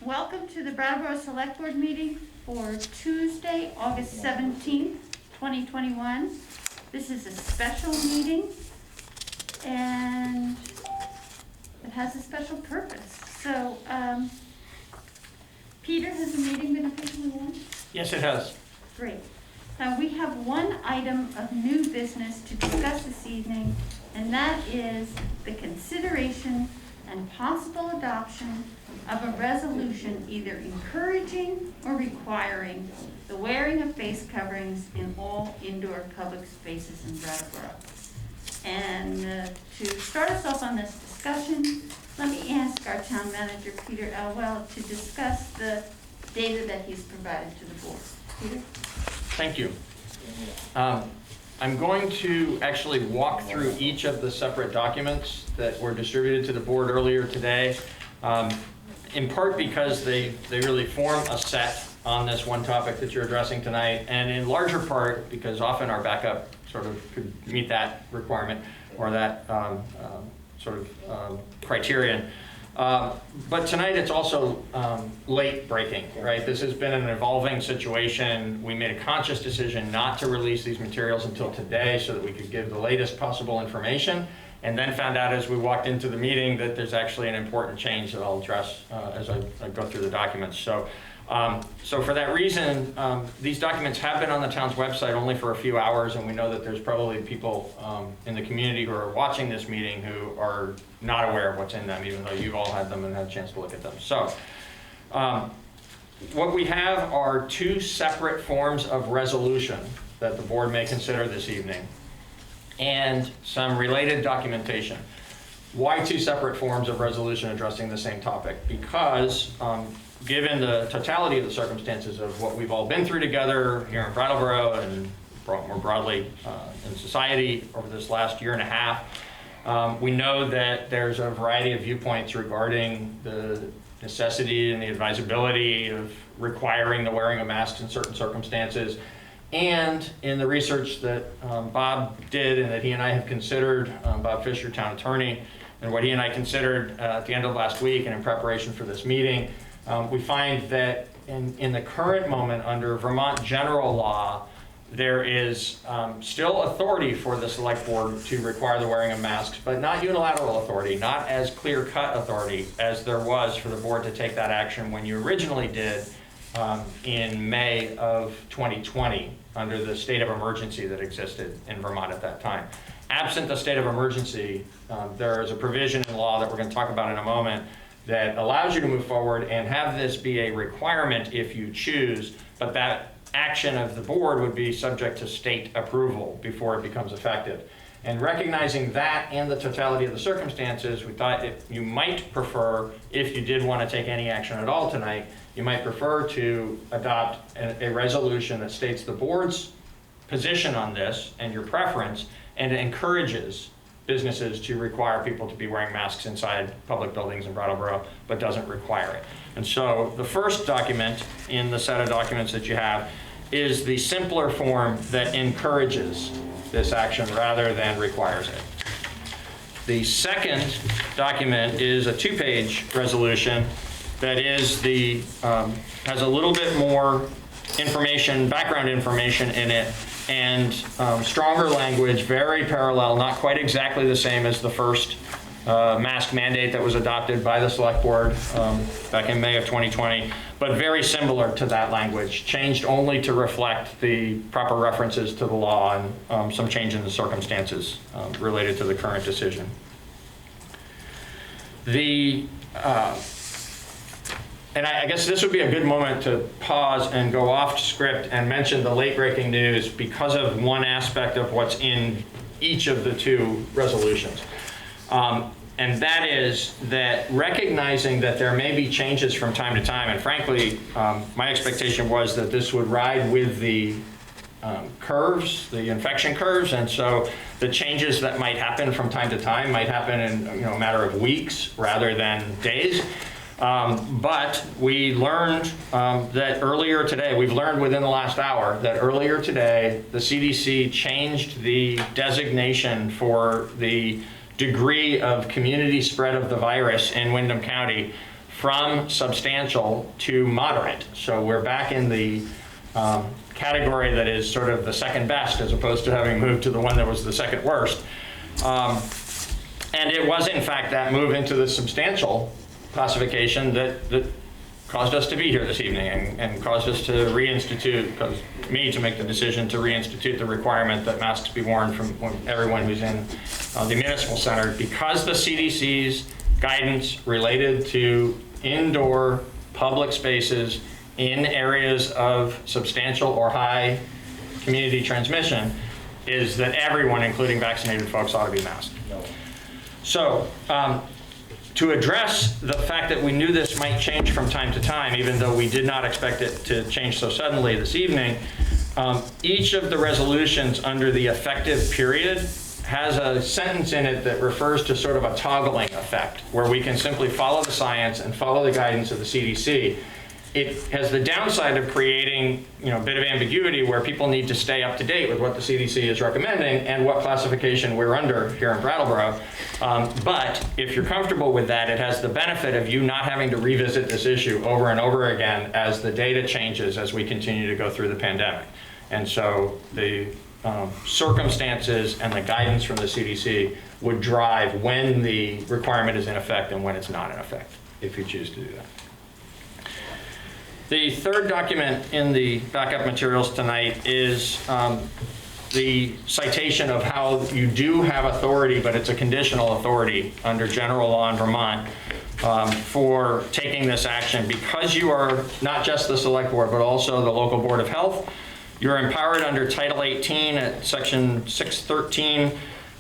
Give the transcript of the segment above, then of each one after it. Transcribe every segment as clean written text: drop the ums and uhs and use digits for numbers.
Welcome to the Brattleboro Selectboard meeting for Tuesday, August 17th, 2021. This is a special meeting and it has a special purpose. So, Peter, has the meeting been officially warned? Yes, it has. Great. Now we have one item of new business to discuss this evening, and that is the consideration and possible adoption of a resolution either encouraging or requiring the wearing of face coverings in all indoor public spaces in Brattleboro. And to start us off on this discussion, let me ask our town manager, Peter Elwell, to discuss the data that he's provided to the board. Peter? Thank you. I'm going to actually walk through each of the separate documents that were distributed to the board earlier today, in part because they really form a set on this one topic that you're addressing tonight, and in larger part because often our backup sort of could meet that requirement or that criterion. But tonight it's also late breaking, right? This has been an evolving situation. We made a conscious decision not to release these materials until today so that we could give the latest possible information, and then found out as we walked into the meeting that there's actually an important change that I'll address as I go through the documents. So for that reason, these documents have been on the town's website only for a few hours, and we know that there's probably people in the community who are watching this meeting who are not aware of what's in them, even though you've all had them and had a chance to look at them. So what we have are two separate forms of resolution that the board may consider this evening, and some related documentation. Why two separate forms of resolution addressing the same topic? Because given the totality of the circumstances of what we've all been through together here in Brattleboro and more broadly in society over this last year and a half, we know that there's a variety of viewpoints regarding the necessity and the advisability of requiring the wearing of masks in certain circumstances. And in the research that Bob did and that he and I have considered, Bob Fisher, town attorney, and what he and I considered at the end of last week and in preparation for this meeting, we find that in the current moment under Vermont general law, there is still authority for the select board to require the wearing of masks, but not unilateral authority, not as clear-cut authority as there was for the board to take that action when you originally did in May of 2020 under the state of emergency that existed in Vermont at that time. Absent the state of emergency, there is a provision in law that we're going to talk about in a moment that allows you to move forward and have this be a requirement if you choose, but that action of the board would be subject to state approval before it becomes effective. And recognizing that and the totality of the circumstances, we thought if you might prefer, if you did want to take any action at all tonight, you might prefer to adopt a resolution that states the board's position on this and your preference, and it encourages businesses to require people to be wearing masks inside public buildings in Brattleboro, but doesn't require it. And so the first document in the set of documents that you have is the simpler form that encourages this action rather than requires it. The second document is a two-page resolution that is has a little bit more information, background information in it, and stronger language, very parallel, not quite exactly the same as the first mask mandate that was adopted by the select board back in May of 2020, but very similar to that language, changed only to reflect the proper references to the law and some change in the circumstances related to the current decision. And I guess this would be a good moment to pause and go off script and mention the late breaking news because of one aspect of what's in each of the two resolutions. And that is that recognizing that there may be changes from time to time, and frankly, my expectation was that this would ride with the curves, the infection curves, and so the changes that might happen from time to time might happen in a matter of weeks rather than days. But we learned that earlier today, we've learned within the last hour that earlier today, the CDC changed the designation for the degree of community spread of the virus in Windham County from substantial to moderate. So we're back in the category that is sort of the second best, as opposed to having moved to the one that was the second worst. And it was, in fact, that move into the substantial classification that caused us to be here this evening and caused us to caused me to make the decision to reinstitute the requirement that masks be worn from everyone who's in the municipal center, because the CDC's guidance related to indoor public spaces in areas of substantial or high community transmission is that everyone, including vaccinated folks, ought to be masked. So, to address the fact that we knew this might change from time to time, even though we did not expect it to change so suddenly this evening, each of the resolutions under the effective period has a sentence in it that refers to sort of a toggling effect, where we can simply follow the science and follow the guidance of the CDC. It has the downside of creating, a bit of ambiguity where people need to stay up to date with what the CDC is recommending and what classification we're under here in Brattleboro. But if you're comfortable with that, it has the benefit of you not having to revisit this issue over and over again as the data changes as we continue to go through the pandemic. And so the circumstances and the guidance from the CDC would drive when the requirement is in effect and when it's not in effect, if you choose to do that. The third document in the backup materials tonight is the citation of how you do have authority, but it's a conditional authority under general law in Vermont for taking this action. Because you are not just the select board, but also the local board of health, you're empowered under Title 18 at section 613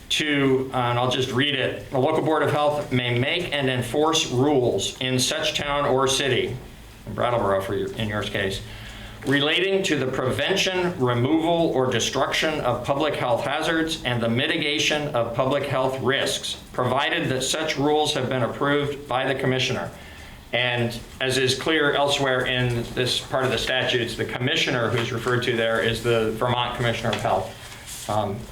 to, and I'll just read it, the local board of health may make and enforce rules in such town or city, in Brattleboro in your case, relating to the prevention, removal, or destruction of public health hazards and the mitigation of public health risks, provided that such rules have been approved by the commissioner. And as is clear elsewhere in this part of the statutes, the commissioner who's referred to there is the Vermont Commissioner of Health,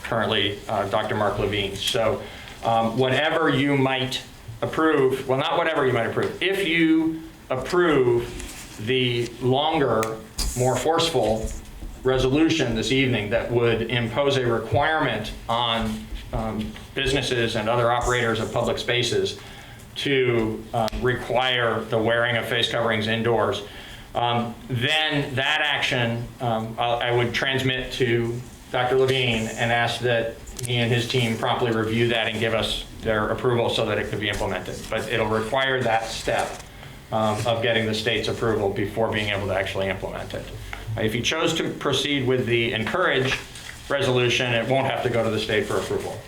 currently Dr. Mark Levine. So whatever you might approve, well, not whatever you might approve, if you approve the longer, more forceful resolution this evening that would impose a requirement on businesses and other operators of public spaces to require the wearing of face coverings indoors, then that action I would transmit to Dr. Levine and ask that he and his team promptly review that and give us their approval so that it could be implemented. But it'll require that step of getting the state's approval before being able to actually implement it. If you chose to proceed with the encourage resolution, it won't have to go to the state for approval.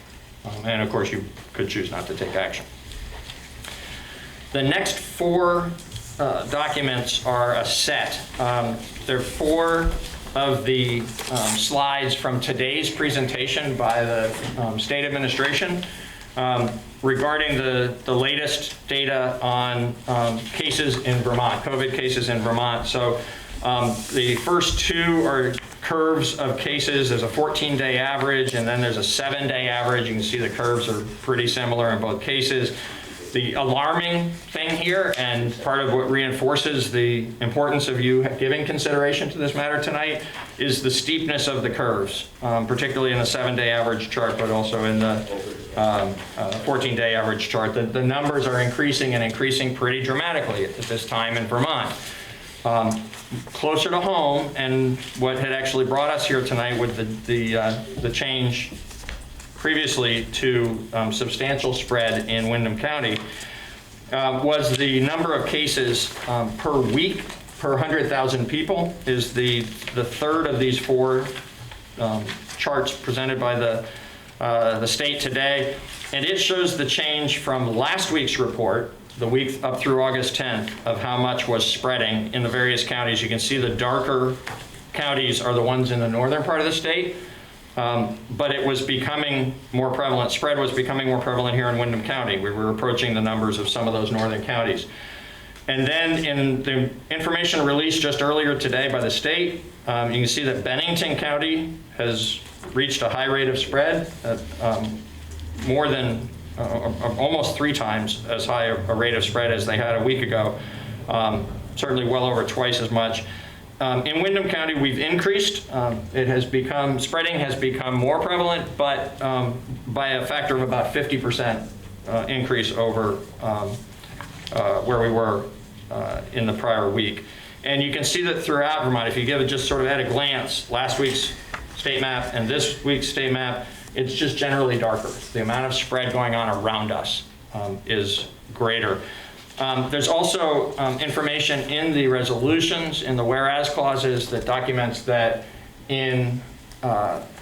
And of course, you could choose not to take action. The next four documents are a set. There are four of the slides from today's presentation by the state administration regarding the latest data on cases in Vermont, COVID cases in Vermont. So the first two are curves of cases. There's a 14-day average, and then there's a 7-day average. You can see the curves are pretty similar in both cases. The alarming thing here, and part of what reinforces the importance of you giving consideration to this matter tonight, is the steepness of the curves, particularly in the 7-day average chart, but also in the 14-day average chart. The numbers are increasing and increasing pretty dramatically at this time in Vermont. Closer to home, and what had actually brought us here tonight with the change previously to substantial spread in Windham County, was the number of cases per week per 100,000 people is the third of these four charts presented by the state today. And it shows the change from last week's report, the week up through August 10th, of how much was spreading in the various counties. You can see the darker counties are the ones in the northern part of the state. But it was becoming more prevalent. Spread was becoming more prevalent here in Windham County. We were approaching the numbers of some of those northern counties. And then in the information released just earlier today by the state, you can see that Bennington County has reached a high rate of spread, more than almost 3 times as high a rate of spread as they had a week ago, certainly well over twice as much. In Windham County, we've increased. Spreading has become more prevalent, but by a factor of about 50% increase over where we were in the prior week. And you can see that throughout Vermont, if you give it just sort of at a glance, last week's state map and this week's state map, it's just generally darker. The amount of spread going on around us is greater. There's also information in the resolutions, in the whereas clauses, that documents that in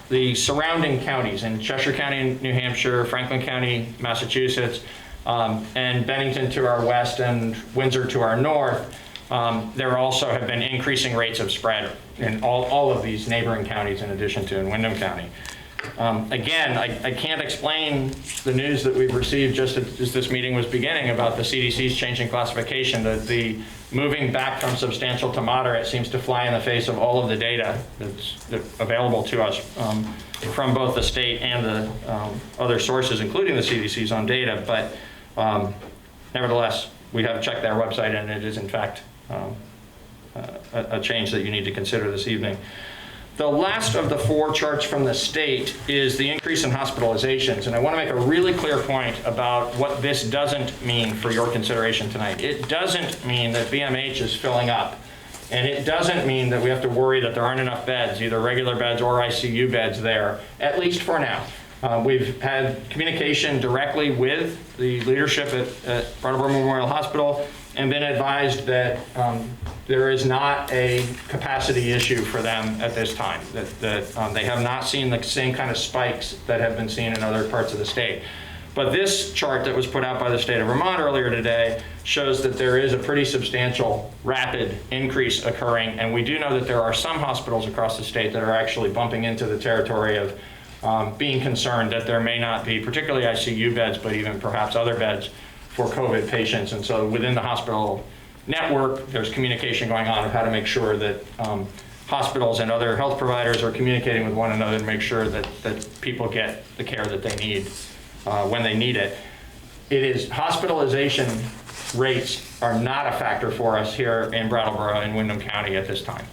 the surrounding counties, in Cheshire County, New Hampshire, Franklin County, Massachusetts, and Bennington to our west and Windsor to our north, there also have been increasing rates of spread in all of these neighboring counties in addition to in Windham County. Again, I can't explain the news that we've received just as this meeting was beginning about the CDC's changing classification. The moving back from substantial to moderate seems to fly in the face of all of the data that's available to us from both the state and the other sources, including the CDC's own data. But nevertheless, we have checked their website, and it is in fact a change that you need to consider this evening. The last of the 4 charts from the state is the increase in hospitalizations. And I want to make a really clear point about what this doesn't mean for your consideration tonight. It doesn't mean that BMH is filling up. And it doesn't mean that we have to worry that there aren't enough beds, either regular beds or ICU beds there, at least for now. We've had communication directly with the leadership at Brattleboro Memorial Hospital and been advised that there is not a capacity issue for them at this time, that they have not seen the same kind of spikes that have been seen in other parts of the state. But this chart that was put out by the state of Vermont earlier today shows that there is a pretty substantial, rapid increase occurring, and we do know that there are some hospitals across the state that are actually bumping into the territory of being concerned that there may not be, particularly ICU beds, but even perhaps other beds for COVID patients. And so within the hospital network, there's communication going on of how to make sure that hospitals and other health providers are communicating with one another to make sure that people get the care that they need when they need it. Hospitalization rates are not a factor for us here in Brattleboro and Windham County at this time.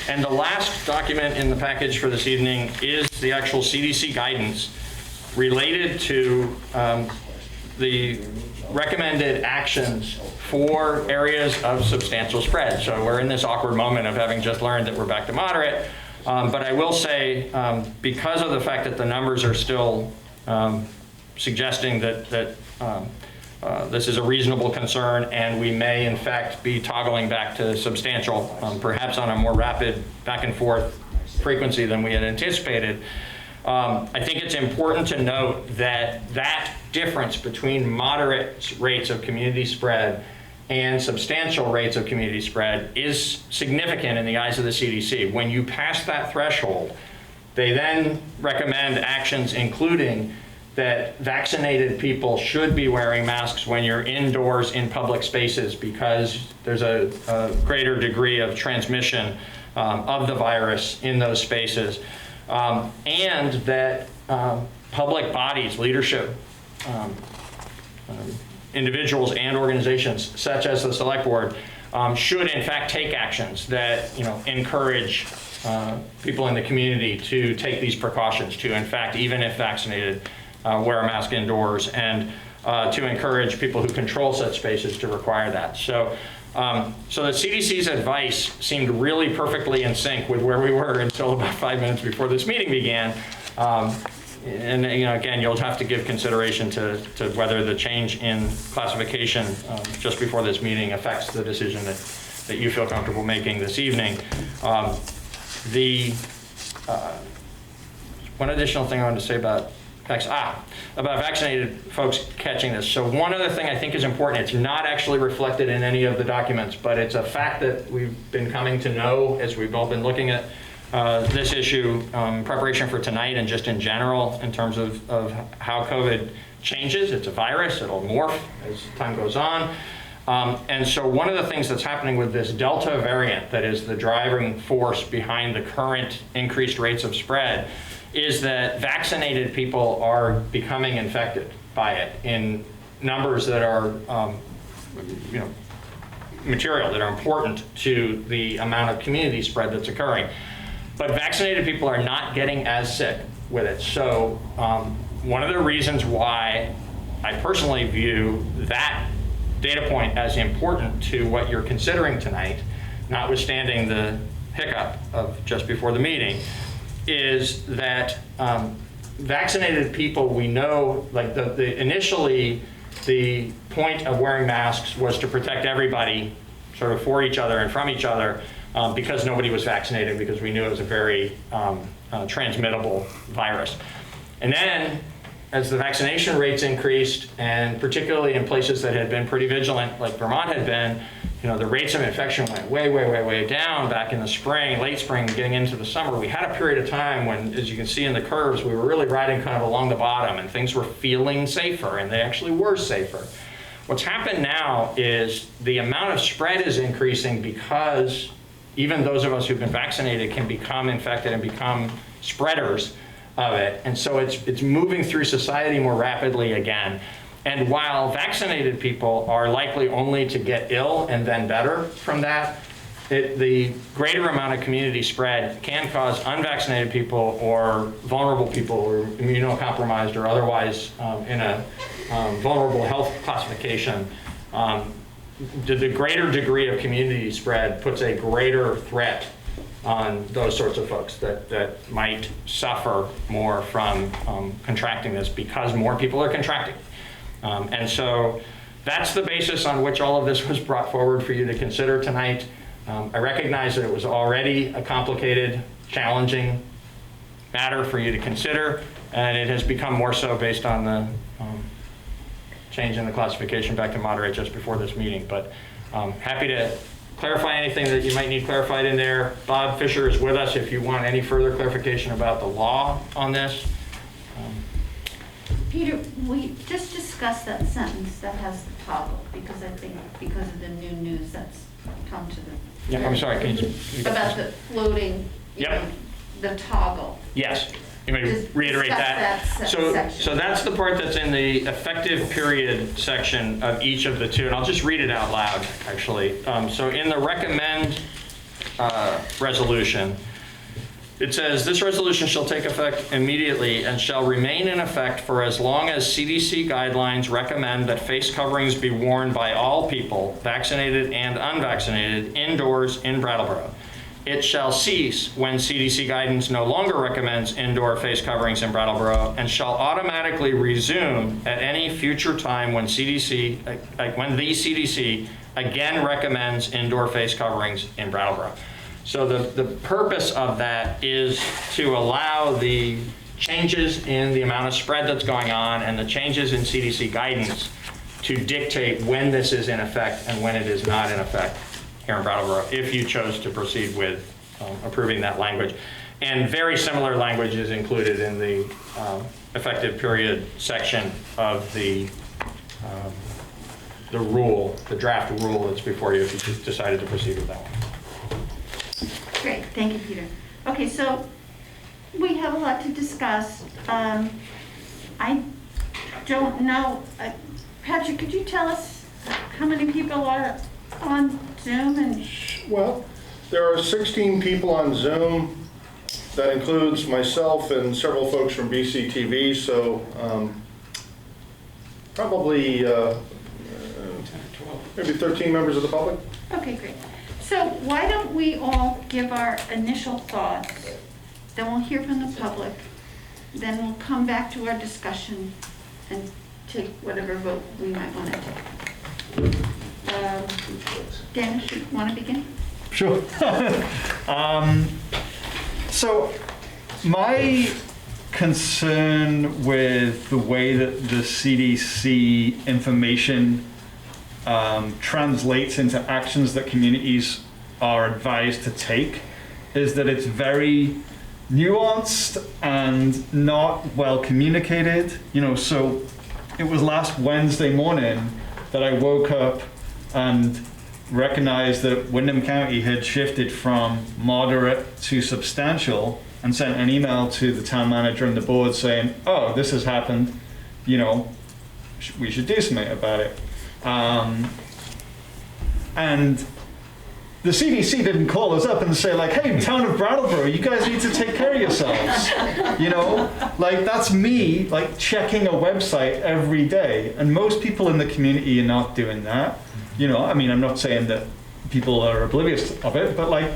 And the last document in the package for this evening is the actual CDC guidance related to the recommended actions for areas of substantial spread. So we're in this awkward moment of having just learned that we're back to moderate. But I will say, because of the fact that the numbers are still suggesting that this is a reasonable concern, and we may in fact be toggling back to substantial, perhaps on a more rapid back and forth frequency than we had anticipated. I think it's important to note that difference between moderate rates of community spread and substantial rates of community spread is significant in the eyes of the CDC. When you pass that threshold, they then recommend actions including that vaccinated people should be wearing masks when you're indoors in public spaces because there's a greater degree of transmission of the virus in those spaces. And that public bodies, leadership, individuals and organizations such as the Select Board should in fact take actions that encourage people in the community to take these precautions, to in fact, even if vaccinated, wear a mask indoors, and to encourage people who control such spaces to require that. So the CDC's advice seemed really perfectly in sync with where we were until about 5 minutes before this meeting began. And again, you'll have to give consideration to whether the change in classification just before this meeting affects the decision that you feel comfortable making this evening. One additional thing I wanted to say about vaccinated folks catching this. So one other thing I think is important, it's not actually reflected in any of the documents, but it's a fact that we've been coming to know as we've all been looking at this issue, preparation for tonight and just in general in terms of how COVID changes. It's a virus, it'll morph as time goes on. And so one of the things that's happening with this Delta variant that is the driving force behind the current increased rates of spread is that vaccinated people are becoming infected by it in numbers that are, material, that are important to the amount of community spread that's occurring. But vaccinated people are not getting as sick with it. So one of the reasons why I personally view that data point as important to what you're considering tonight, notwithstanding the hiccup of just before the meeting, is that vaccinated people, we know, like initially the point of wearing masks was to protect everybody sort of for each other and from each other because nobody was vaccinated, because we knew it was a very transmittable virus. And then as the vaccination rates increased, and particularly in places that had been pretty vigilant, like Vermont had been, the rates of infection went way down back in the spring, late spring, getting into the summer. We had a period of time when, as you can see in the curves, we were really riding kind of along the bottom and things were feeling safer, and they actually were safer. What's happened now is the amount of spread is increasing because even those of us who've been vaccinated can become infected and become spreaders of it. And so it's moving through society more rapidly again. And while vaccinated people are likely only to get ill and then better from that, the greater amount of community spread can cause unvaccinated people or vulnerable people or immunocompromised or otherwise in a vulnerable health classification. The greater degree of community spread puts a greater threat on those sorts of folks that might suffer more from contracting this because more people are contracting. And so that's the basis on which all of this was brought forward for you to consider tonight. I recognize that it was already a complicated, challenging matter for you to consider, and it has become more so based on the change in the classification back to moderate just before this meeting. But happy to clarify anything that you might need clarified in there. Bob Fisher is with us if you want any further clarification about the law on this. Peter, we just discussed that sentence that has the toggle, because I think because of the new news that's come to the... Yeah, I'm sorry, can you... About the floating, Yep. The toggle. Yes, you may Just reiterate that. section. So that's the part that's in the effective period section of each of the two, and I'll just read it out loud, actually. So in the recommend resolution, it says, this resolution shall take effect immediately and shall remain in effect for as long as CDC guidelines recommend that face coverings be worn by all people, vaccinated and unvaccinated, indoors in Brattleboro. It shall cease when CDC guidance no longer recommends indoor face coverings in Brattleboro and shall automatically resume at any future time when the CDC again recommends indoor face coverings in Brattleboro. So the purpose of that is to allow the changes in the amount of spread that's going on and the changes in CDC guidance to dictate when this is in effect and when it is not in effect here in Brattleboro, if you chose to proceed with approving that language. And very similar language is included in the effective period section of the rule, the draft rule that's before you, if you just decided to proceed with that one. Great, thank you, Peter. Okay, so we have a lot to discuss. I don't know, Patrick, could you tell us how many people are on Zoom? And well, there are 16 people on Zoom. That includes myself and several folks from BCTV, so probably maybe 13 members of the public. Okay, great. So why don't we all give our initial thoughts, then we'll hear from the public, then we'll come back to our discussion and take whatever vote we might want to take. Dennis, you want to begin? Sure. So my concern with the way that the CDC information translates into actions that communities are advised to take is that it's very nuanced and not well communicated. So it was last Wednesday morning that I woke up and recognized that Windham County had shifted from moderate to substantial and sent an email to the town manager and the board saying, oh, this has happened, you know, we should do something about it. And the CDC didn't call us up and say like, hey, town of Brattleboro, you guys need to take care of yourselves. You know, like that's me like checking a website every day. And most people in the community are not doing that. You know, I mean, I'm not saying that people are oblivious of it, but like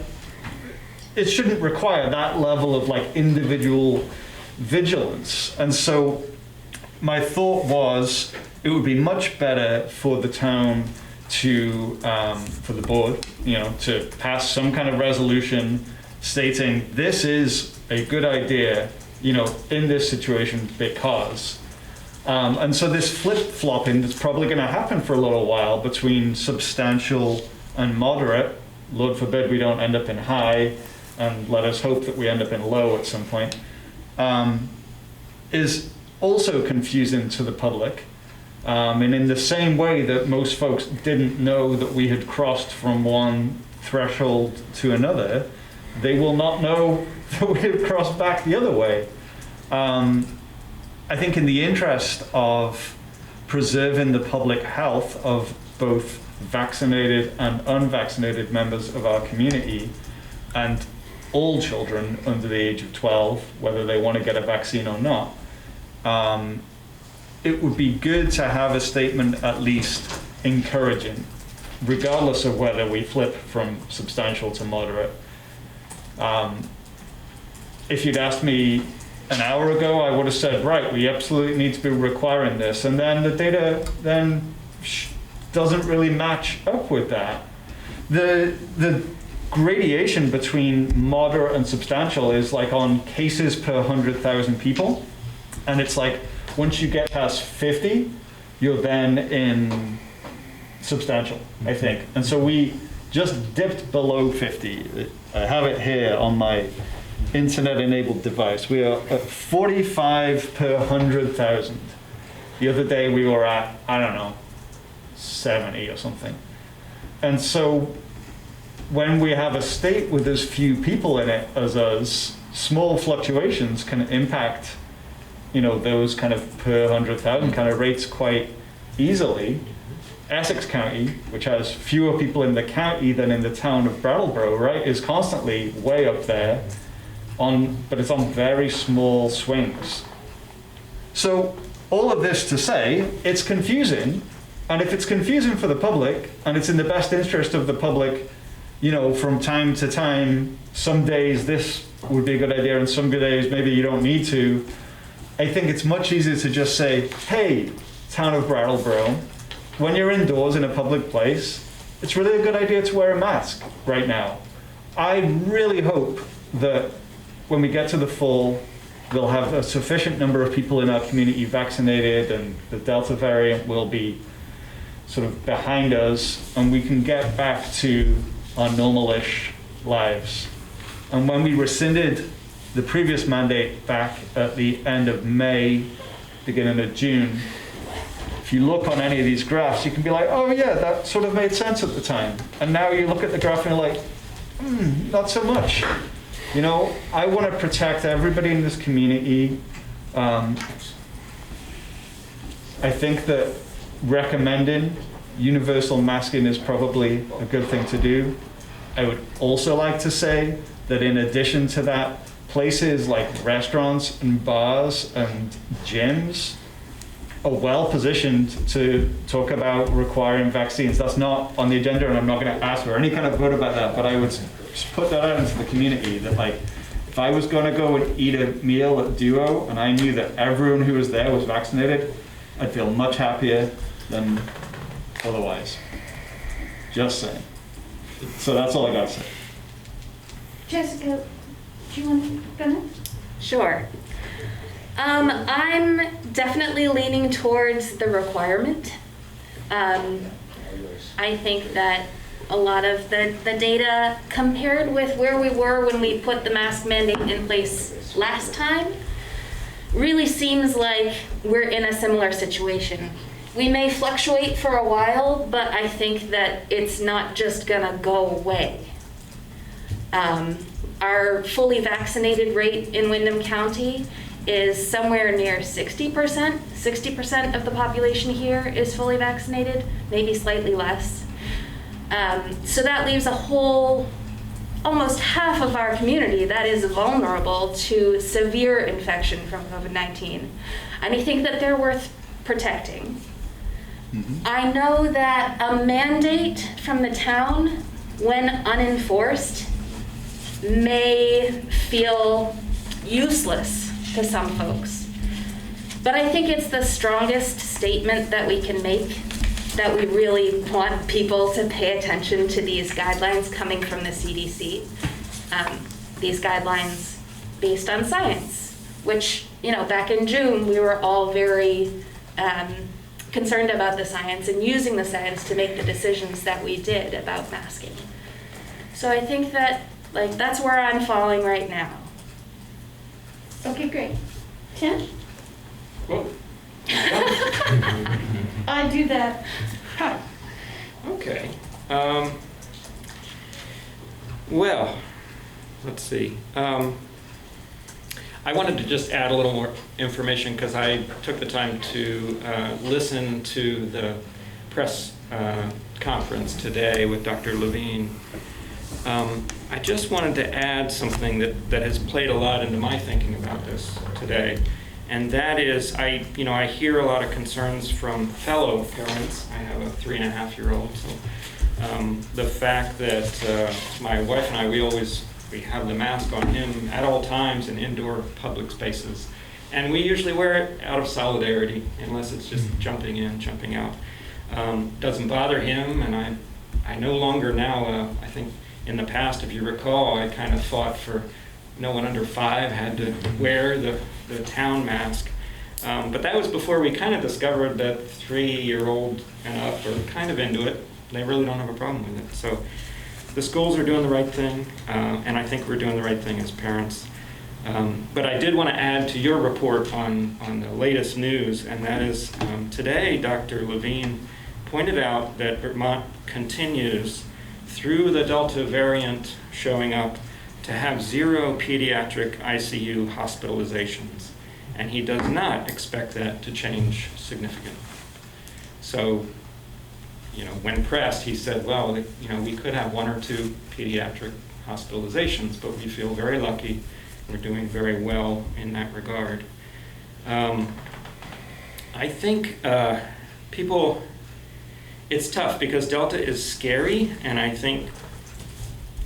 it shouldn't require that level of like individual vigilance. And so my thought was it would be much better for the town to, for the board, you know, to pass some kind of resolution stating this is a good idea, you know, in this situation because. And so this flip-flopping that's probably going to happen for a little while between substantial and moderate, Lord forbid we don't end up in high, and let us hope that we end up in low at some point, is also confusing to the public. And in the same way that most folks didn't know that we had crossed from one threshold to another, they will not know that we had crossed back the other way. I think in the interest of preserving the public health of both vaccinated and unvaccinated members of our community, and all children under the age of 12, whether they want to get a vaccine or not, it would be good to have a statement at least encouraging, regardless of whether we flip from substantial to moderate. If you'd asked me an hour ago, I would have said, right, we absolutely need to be requiring this. And then the data then doesn't really match up with that. The gradation between moderate and substantial is like on cases per 100,000 people. And it's like, once you get past 50, you're then in substantial, I think. And so we just dipped below 50. I have it here on my internet-enabled device. We are at 45 per 100,000. The other day we were at, I don't know, 70 or something. And so when we have a state with as few people in it as us, small fluctuations can impact, you know, those kind of per 100,000 kind of rates quite easily. Essex County, which has fewer people in the county than in the town of Brattleboro, right, is constantly way up there, but it's on very small swings. So all of this to say, it's confusing, and if it's confusing for the public, and it's in the best interest of the public, you know, from time to time, some days this would be a good idea, and some days maybe you don't need to, I think it's much easier to just say, hey, town of Brattleboro, when you're indoors in a public place, it's really a good idea to wear a mask right now. I really hope that when we get to the fall, we'll have a sufficient number of people in our community vaccinated and the Delta variant will be sort of behind us and we can get back to our normal-ish lives. And when we rescinded the previous mandate back at the end of May, beginning of June, if you look on any of these graphs, you can be like, oh yeah, that sort of made sense at the time. And now you look at the graph and you're like, not so much. You know, I want to protect everybody in this community. I think that recommending universal masking is probably a good thing to do. I would also like to say that in addition to that, places like restaurants and bars and gyms are well positioned to talk about requiring vaccines. That's not on the agenda, and I'm not going to ask for any kind of vote about that, but I would just put that out into the community that, like, if I was going to go and eat a meal at Duo and I knew that everyone who was there was vaccinated, I'd feel much happier than otherwise. Just saying. So that's all I got to say. Jessica, do you want to go next? Sure. I'm definitely leaning towards the requirement. I think that a lot of the data compared with where we were when we put the mask mandate in place last time really seems like we're in a similar situation. we may fluctuate for a while, but I think that it's not just gonna go away. Our fully vaccinated rate in Windham County is somewhere near 60%. 60% of the population here is fully vaccinated, maybe slightly less. So that leaves a whole, almost half of our community that is vulnerable to severe infection from COVID-19. And I think that they're worth protecting. I know that a mandate from the town, when unenforced, may feel useless to some folks. But I think it's the strongest statement that we can make, that we really want people to pay attention to these guidelines coming from the CDC. These guidelines based on science, which, you know, back in June, we were all very concerned about the science and using the science to make the decisions that we did about masking. So I think that, like, that's where I'm falling right now. Okay, great. Tim? Well, I do that. Huh. okay. Well, let's see. I wanted to just add a little more information because I took the time to listen to the press conference today with Dr. Levine. I just wanted to add something that has played a lot into my thinking about this today, and that is I hear a lot of concerns from fellow parents. I have a 3.5-year-old, so the fact that my wife and I, we have the mask on him at all times in indoor public spaces, and we usually wear it out of solidarity, unless it's just jumping in, jumping out. Doesn't bother him, and I no longer now, I think in the past, if you recall, I kind of fought for no one under 5 had to wear the town mask. But that was before we kind of discovered that 3-year-old and up are kind of into it. They really don't have a problem with it. So the schools are doing the right thing, and I think we're doing the right thing as parents. But I did want to add to your report on the latest news, and that is today Dr. Levine pointed out that Vermont continues, through the Delta variant showing up, to have 0 pediatric ICU hospitalizations, and he does not expect that to change significantly. So, when pressed, he said, well, we could have 1 or 2 pediatric hospitalizations, but we feel very lucky. We're doing very well in that regard. I think it's tough because Delta is scary, and I think,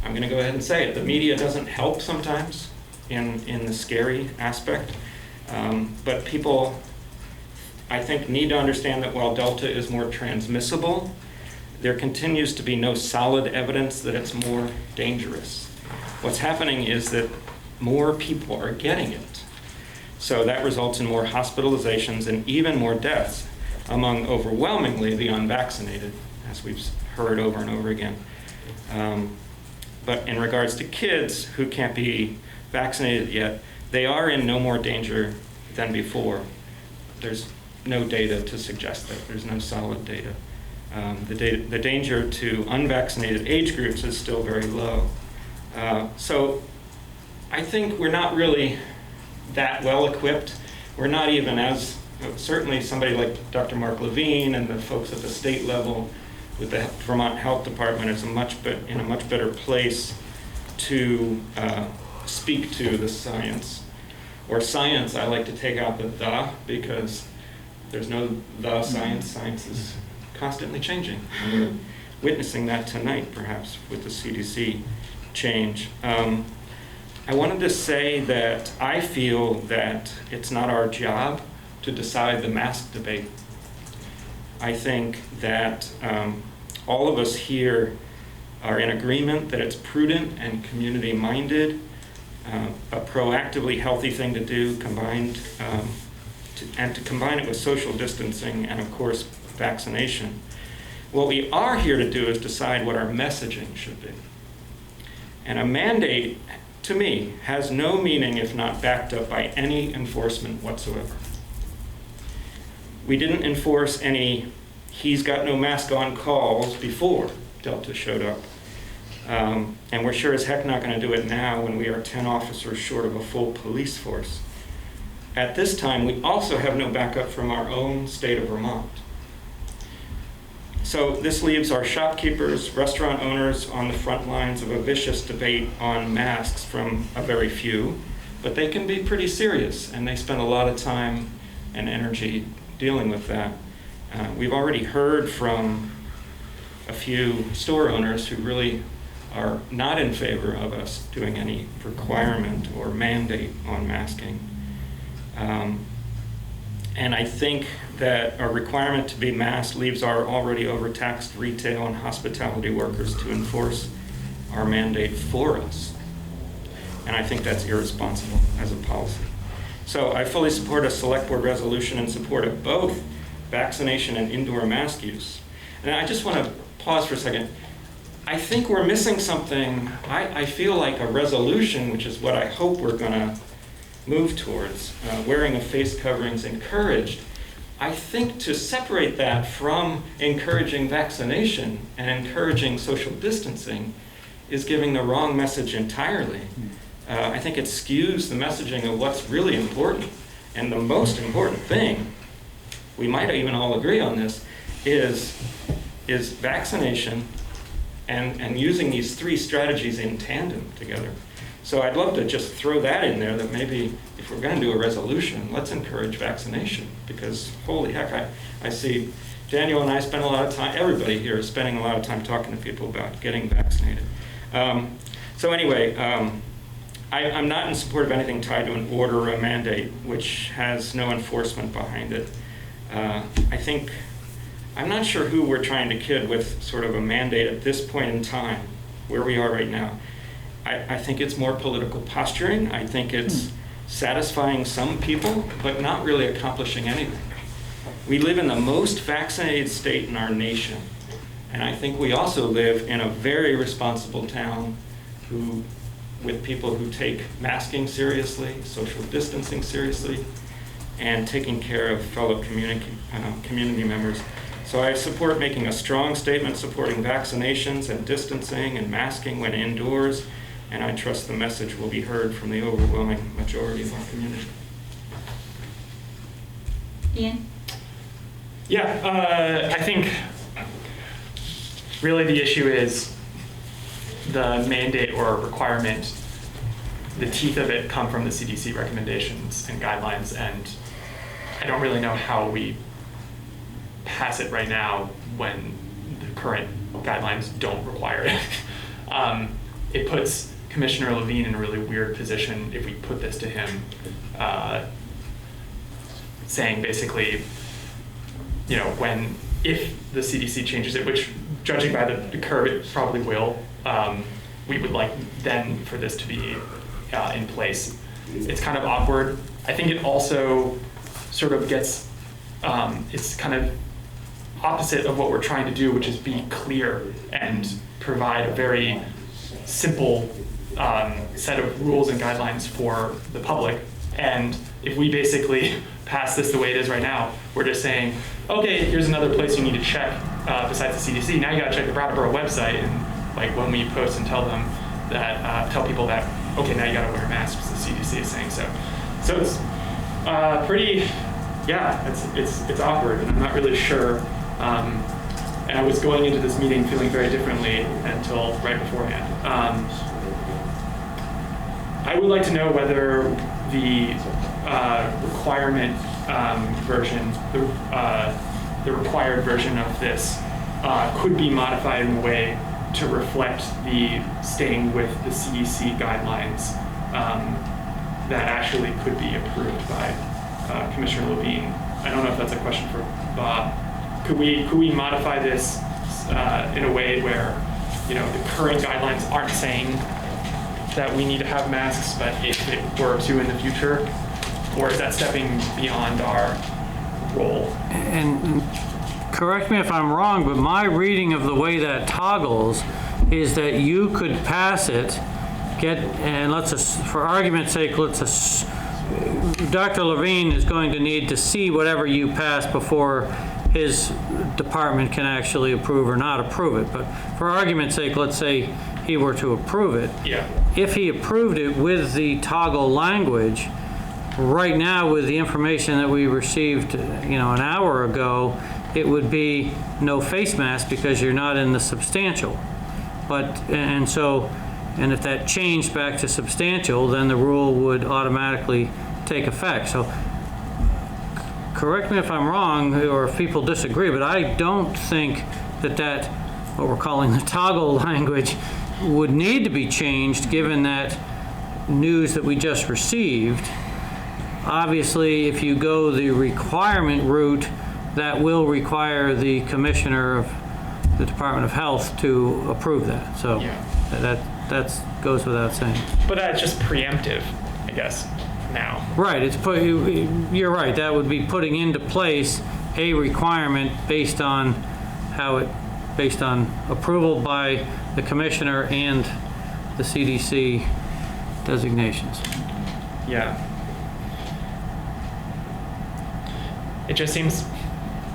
I'm going to go ahead and say it, the media doesn't help sometimes in the scary aspect. But people, I think, need to understand that while Delta is more transmissible, there continues to be no solid evidence that it's more dangerous. What's happening is that more people are getting it. So that results in more hospitalizations and even more deaths among overwhelmingly the unvaccinated, as we've heard over and over again. But in regards to kids who can't be vaccinated yet, they are in no more danger than before. There's no data to suggest that. There's no solid data. The danger to unvaccinated age groups is still very low. So I think we're not really that well equipped. We're not even as, certainly somebody like Dr. Mark Levine and the folks at the state level with the Vermont Health Department is in a much better place to speak to the science. Or science, I like to take out the because there's no the science. Science is constantly changing. And we're witnessing that tonight, perhaps, with the CDC change. I wanted to say that I feel that it's not our job to decide the mask debate. I think that all of us here are in agreement that it's prudent and community-minded, a proactively healthy thing to do, combined, and to combine it with social distancing and, of course, vaccination. What we are here to do is decide what our messaging should be. And a mandate, to me, has no meaning if not backed up by any enforcement whatsoever. We didn't enforce any "he's got no mask on" calls before Delta showed up. And we're sure as heck not going to do it now when we are 10 officers short of a full police force. At this time, we also have no backup from our own state of Vermont. So this leaves our shopkeepers, restaurant owners on the front lines of a vicious debate on masks from a very few, but they can be pretty serious, and they spend a lot of time and energy dealing with that. We've already heard from a few store owners who really are not in favor of us doing any requirement or mandate on masking. And I think that a requirement to be masked leaves our already overtaxed retail and hospitality workers to enforce our mandate for us. And I think that's irresponsible as a policy. So I fully support a select board resolution in support of both vaccination and indoor mask use. And I just want to pause for a second. I think we're missing something. I feel like a resolution, which is what I hope we're going to move towards, wearing of face coverings encouraged. I think to separate that from encouraging vaccination and encouraging social distancing is giving the wrong message entirely. I think it skews the messaging of what's really important. And the most important thing, we might even all agree on this, is vaccination and using these three strategies in tandem together. So I'd love to just throw that in there, that maybe if we're going to do a resolution, let's encourage vaccination, because holy heck, I see Daniel and I spend a lot of time, everybody here is spending a lot of time talking to people about getting vaccinated. So anyway, I'm not in support of anything tied to an order or a mandate, which has no enforcement behind it. I'm not sure who we're trying to kid with sort of a mandate at this point in time, where we are right now. I think it's more political posturing. I think it's satisfying some people, but not really accomplishing anything. We live in the most vaccinated state in our nation, and I think we also live in a very responsible town with people who take masking seriously, social distancing seriously, and taking care of fellow community members. So I support making a strong statement supporting vaccinations and distancing and masking when indoors, and I trust the message will be heard from the overwhelming majority of our community. Ian? Yeah, I think really the issue is the mandate or requirement. The teeth of it come from the CDC recommendations and guidelines, and I don't really know how we pass it right now when the current guidelines don't require it. It puts Commissioner Levine in a really weird position if we put this to him, saying basically, if the CDC changes it, which judging by the curve, it probably will, we would like then for this to be in place. It's kind of awkward. I think it also sort of gets, it's kind of opposite of what we're trying to do, which is be clear and provide a very simple set of rules and guidelines for the public. And if we basically pass this the way it is right now, we're just saying, okay, here's another place you need to check besides the CDC. Now you gotta check the Brattleboro website, and like when we post and tell them that, tell people that, okay, now you gotta wear masks, the CDC is saying so. So it's pretty, yeah, it's awkward, and I'm not really sure. And I was going into this meeting feeling very differently until right beforehand. I would like to know whether the requirement version, the required version of this could be modified in a way to reflect the staying with the CDC guidelines that actually could be approved by Commissioner Levine. I don't know if that's a question for Bob. Could we modify this in a way where, the current guidelines aren't saying that we need to have masks, but if it were to in the future, or is that stepping beyond our role? And correct me if I'm wrong, but my reading of the way that toggles is that you could pass it, and for argument's sake, let's Dr. Levine is going to need to see whatever you pass before his department can actually approve or not approve it. But for argument's sake, let's say he were to approve it. Yeah. If he approved it with the toggle language, right now with the information that we received, an hour ago, it would be no face mask because you're not in the substantial. And if that changed back to substantial, then the rule would automatically take effect. So correct me if I'm wrong or if people disagree, but I don't think that what we're calling the toggle language would need to be changed given that news that we just received. Obviously, if you go the requirement route, that will require the commissioner of the Department of Health to approve that. So Yeah. that goes without saying. But that's just preemptive, I guess, now. Right, you're right, that would be putting into place a requirement based on approval by the commissioner and the CDC designations. Yeah. It just seems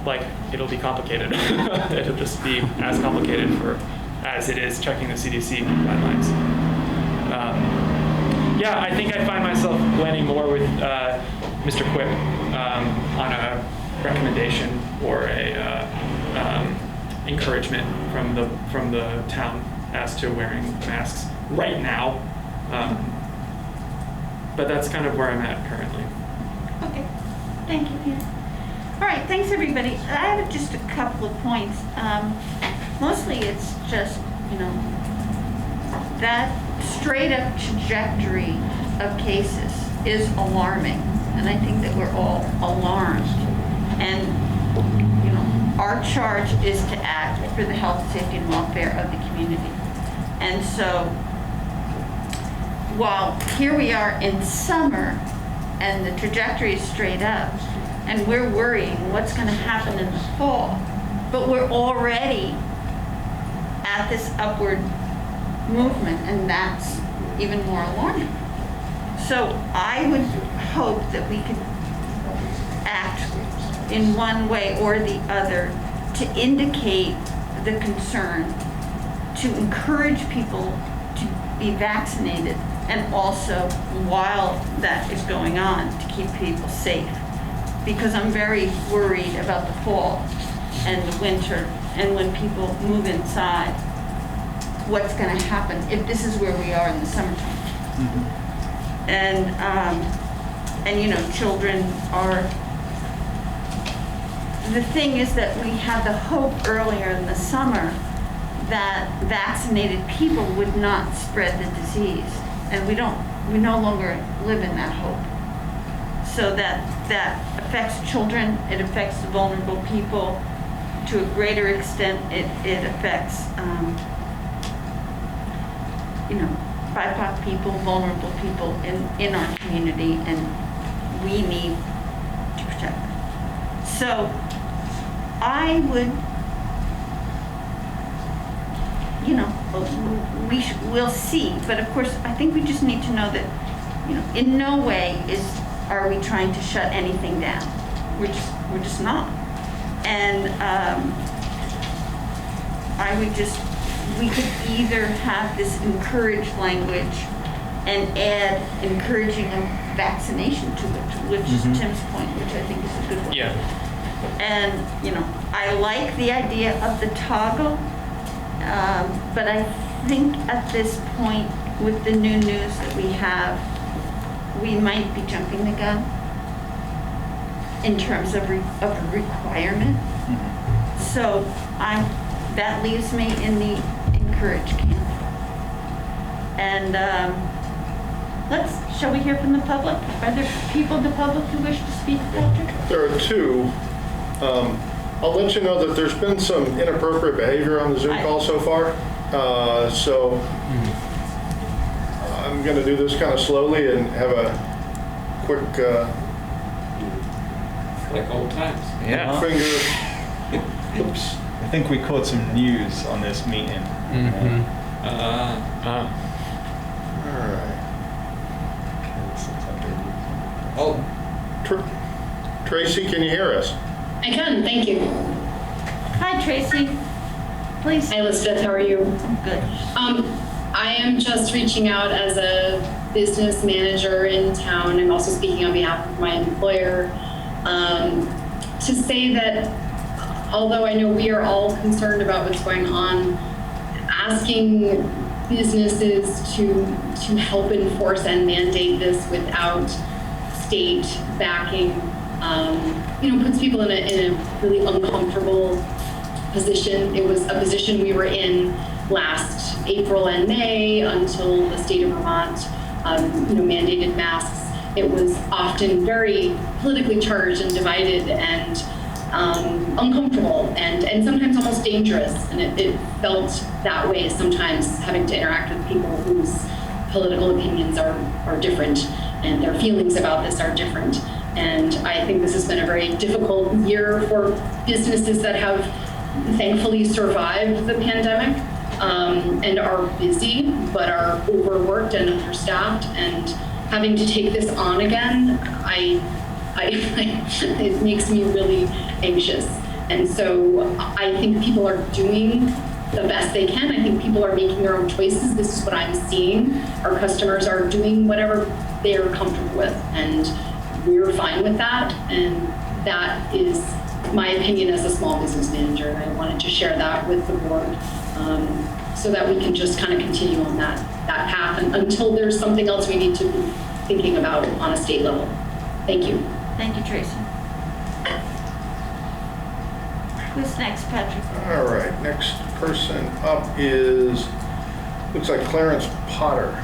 like it'll be complicated. It'll just be as complicated as it is checking the CDC guidelines. Yeah, I think I find myself blending more with Mr. Quipp on a recommendation or a encouragement from the town as to wearing masks right now. But that's kind of where I'm at currently. Okay, thank you, Peter. All right, thanks, everybody. I have just a couple of points. Mostly it's just, that straight-up trajectory of cases is alarming, and I think that we're all alarmed. And, our charge is to act for the health, safety, and welfare of the community. And so, while here we are in summer, and the trajectory is straight up, and we're worrying what's going to happen in the fall, but we're already at this upward movement, and that's even more alarming. So I would hope that we could act in one way or the other to indicate the concern, to encourage people to be vaccinated, and also, while that is going on, to keep people safe. Because I'm very worried about the fall and the winter, and when people move inside, what's going to happen if this is where we are in the summertime. Mm-hmm. And children are, the thing is that we had the hope earlier in the summer that vaccinated people would not spread the disease. And we no longer live in that hope. So that affects children, it affects the vulnerable people. To a greater extent, it affects, BIPOC people, vulnerable people in our community, and we need to protect them. So I would, we'll see, but of course, I think we just need to know that, in no way are we trying to shut anything down. We're just not. And we could either have this encourage language and add encouraging of vaccination to it, which is Tim's point, which I think is a good one. Yeah. And, I like the idea of the toggle, but I think at this point, with the new news that we have, we might be jumping the gun in terms of a requirement. So that leaves me in the encourage camp. And shall we hear from the public? Are there people in the public who wish to speak, Patrick? There are two. I'll let you know that there's been some inappropriate behavior on the Zoom call so far. So I'm going to do this kind of slowly and have a quick Like old times. Yeah. finger. Oops. I think we caught some news on this meeting. All right. Oh, Tracy, can you hear us? I can, thank you. Hi, Tracy. Please. Hi, Elizabeth, how are you? Good. I am just reaching out as a business manager in town. I'm also speaking on behalf of my employer to say that although I know we are all concerned about what's going on, asking businesses to help enforce and mandate this without state backing, puts people in a really uncomfortable position. It was a position we were in last April and May until the state of Vermont, mandated masks. It was often very politically charged and divided and uncomfortable and sometimes almost dangerous. And it felt that way sometimes, having to interact with people whose political opinions are different and their feelings about this are different. And I think this has been a very difficult year for businesses that have thankfully survived the pandemic and are busy, but are overworked and understaffed. And having to take this on again, it makes me really anxious. And so I think people are doing the best they can. I think people are making their own choices. This is what I'm seeing. Our customers are doing whatever they're comfortable with, and we're fine with that. And that is my opinion as a small business manager. And I wanted to share that with the board so that we can just kind of continue on that path until there's something else we need to be thinking about on a state level. Thank you. Thank you, Tracy. Who's next, Patrick? All right, next person up is, looks like Clarence Potter.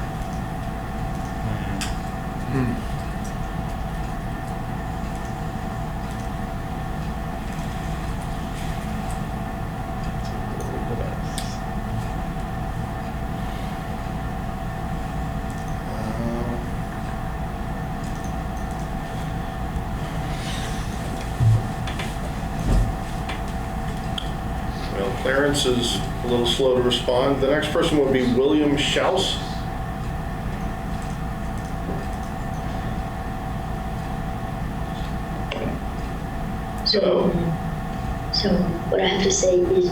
Clarence is a little slow to respond. The next person would be William Schaus. So what I have to say is,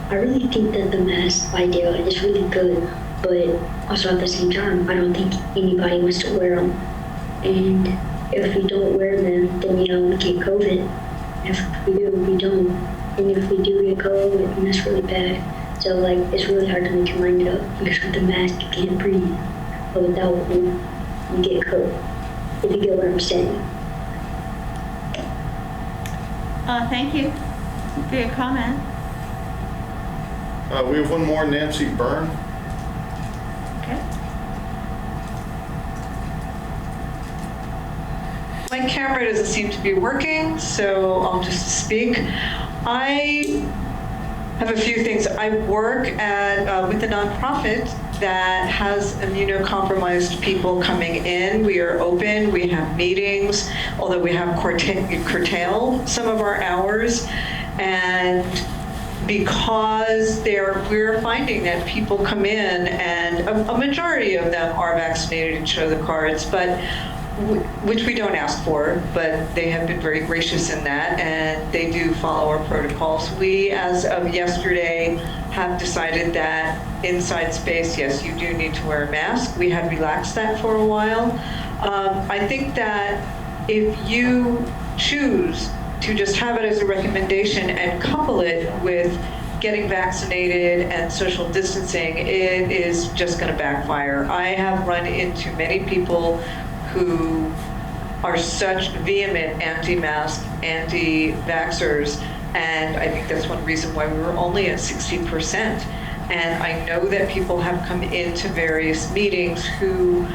I really think that the mask idea is really good, but also at the same time, I don't think anybody wants to wear them. And if we don't wear them, then we don't get COVID. And if we do, we don't. And if we do get COVID, then that's really bad. So it's really hard to make your mind up, because with the mask, you can't breathe. But without one, you get COVID. If you get what I'm saying. Thank you for your comment. We have one more, Nancy Byrne. Okay. My camera doesn't seem to be working, so I'll just speak. I have a few things. I work with a nonprofit that has immunocompromised people coming in. We are open, we have meetings, although we have curtailed some of our hours. And because we're finding that people come in, and a majority of them are vaccinated and show the cards, but which we don't ask for, but they have been very gracious in that, and they do follow our protocols. We, as of yesterday, have decided that inside space, yes, you do need to wear a mask. We had relaxed that for a while. I think that if you choose to just have it as a recommendation and couple it with getting vaccinated and social distancing, it is just going to backfire. I have run into many people who are such vehement anti-mask, anti-vaxxers, and I think that's one reason why we were only at 60%. And I know that people have come into various meetings who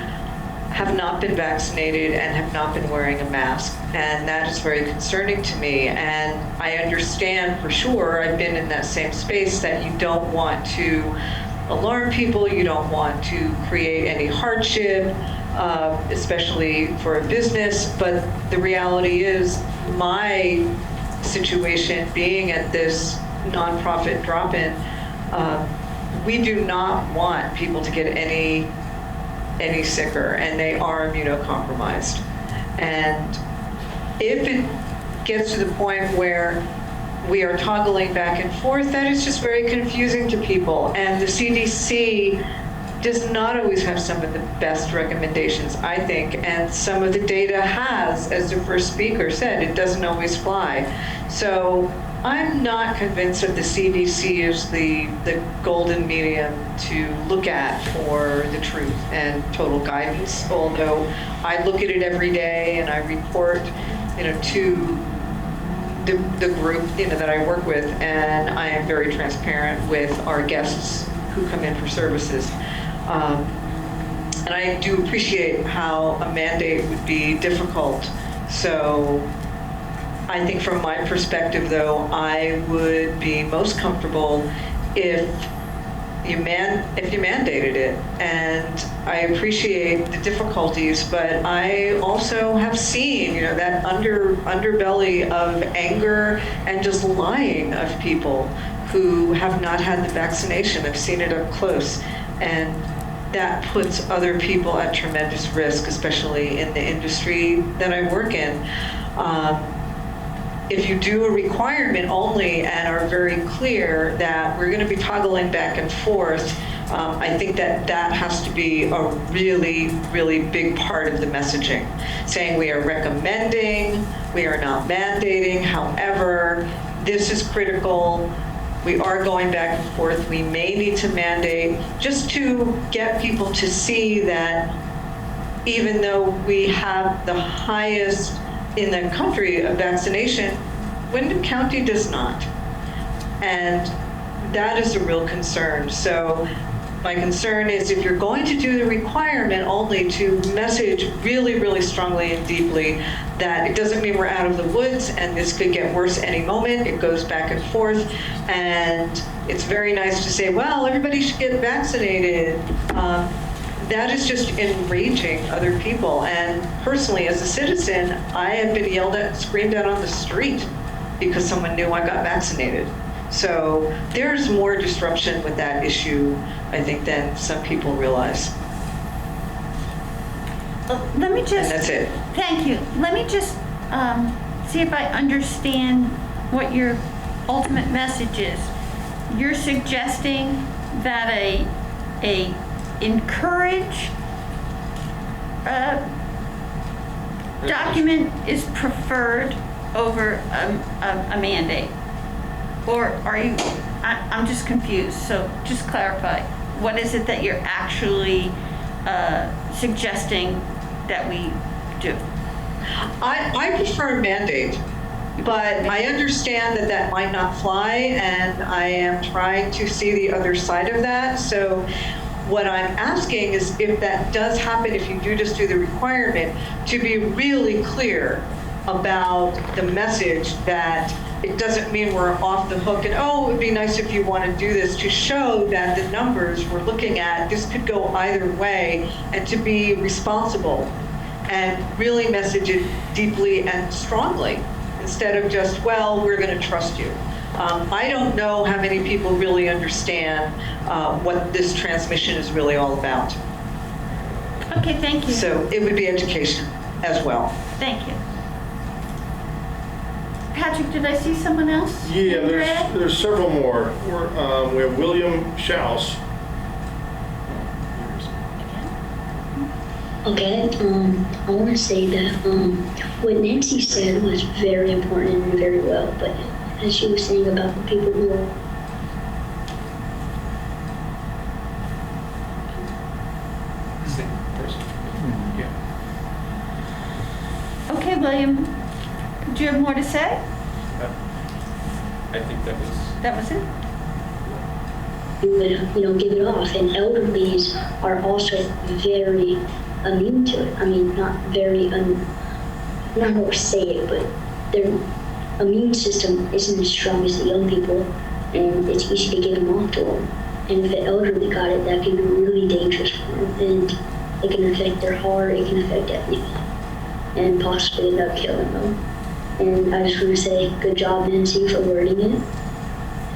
have not been vaccinated and have not been wearing a mask, and that is very concerning to me. And I understand for sure, I've been in that same space, that you don't want to alarm people, you don't want to create any hardship, especially for a business, but the reality is my situation being at this nonprofit drop-in, we do not want people to get any sicker, and they are immunocompromised. And if it gets to the point where we are toggling back and forth, that is just very confusing to people. And the CDC does not always have some of the best recommendations, I think, and some of the data has, as the first speaker said, it doesn't always fly. So I'm not convinced that the CDC is the golden medium to look at for the truth and total guidance, although I look at it every day and I report, to the group, that I work with, and I am very transparent with our guests who come in for services. And I do appreciate how a mandate would be difficult. So I think from my perspective, though, I would be most comfortable if you mandated it. And I appreciate the difficulties, but I also have seen, that underbelly of anger and just lying of people who have not had the vaccination. I've seen it up close. And that puts other people at tremendous risk, especially in the industry that I work in. If you do a requirement only and are very clear that we're going to be toggling back and forth, I think that has to be a really, really big part of the messaging. Saying we are recommending, we are not mandating, however, this is critical. We are going back and forth. We may need to mandate just to get people to see that even though we have the highest in the country of vaccination, Windham County does not. And that is a real concern. So my concern is if you're going to do the requirement only to message really, really strongly and deeply that it doesn't mean we're out of the woods and this could get worse any moment. It goes back and forth. And it's very nice to say, well, everybody should get vaccinated. That is just enraging other people. And personally, as a citizen, I have been yelled at and screamed at on the street because someone knew I got vaccinated. So there's more disruption with that issue, I think, than some people realize. Let me just... And that's it. Thank you. Let me just see if I understand what your ultimate message is. You're suggesting that a encourage document is preferred over a mandate? Or are you, I'm just confused, so just clarify. What is it that you're actually suggesting that we do? I prefer a mandate, but I understand that might not fly, and I am trying to see the other side of that. So what I'm asking is if that does happen, if you do just do the requirement, to be really clear about the message that it doesn't mean we're off the hook and, oh, it would be nice if you want to do this, to show that the numbers we're looking at, this could go either way, and to be responsible and really message it deeply and strongly instead of just, well, we're going to trust you. I don't know how many people really understand what this transmission is really all about. Okay, thank you. So it would be education as well. Thank you. Patrick, did I see someone else? Yeah, in red? there's several more. We have William Schaus. Okay, I want to say that what Nancy said was very important and very well, but as she was saying about the people who are Okay, William, do you have more to say? I think that was... That was it? you would, give it off. And elderlies are also very immune to it. I mean, not very, I don't know how to say it, but their immune system isn't as strong as the young people, and it's easy to give them off to them. And if an elderly got it, that could be really dangerous for them, and it can affect their heart, it can affect everything, and possibly end up killing them. And I just want to say, good job, Nancy, for wording it.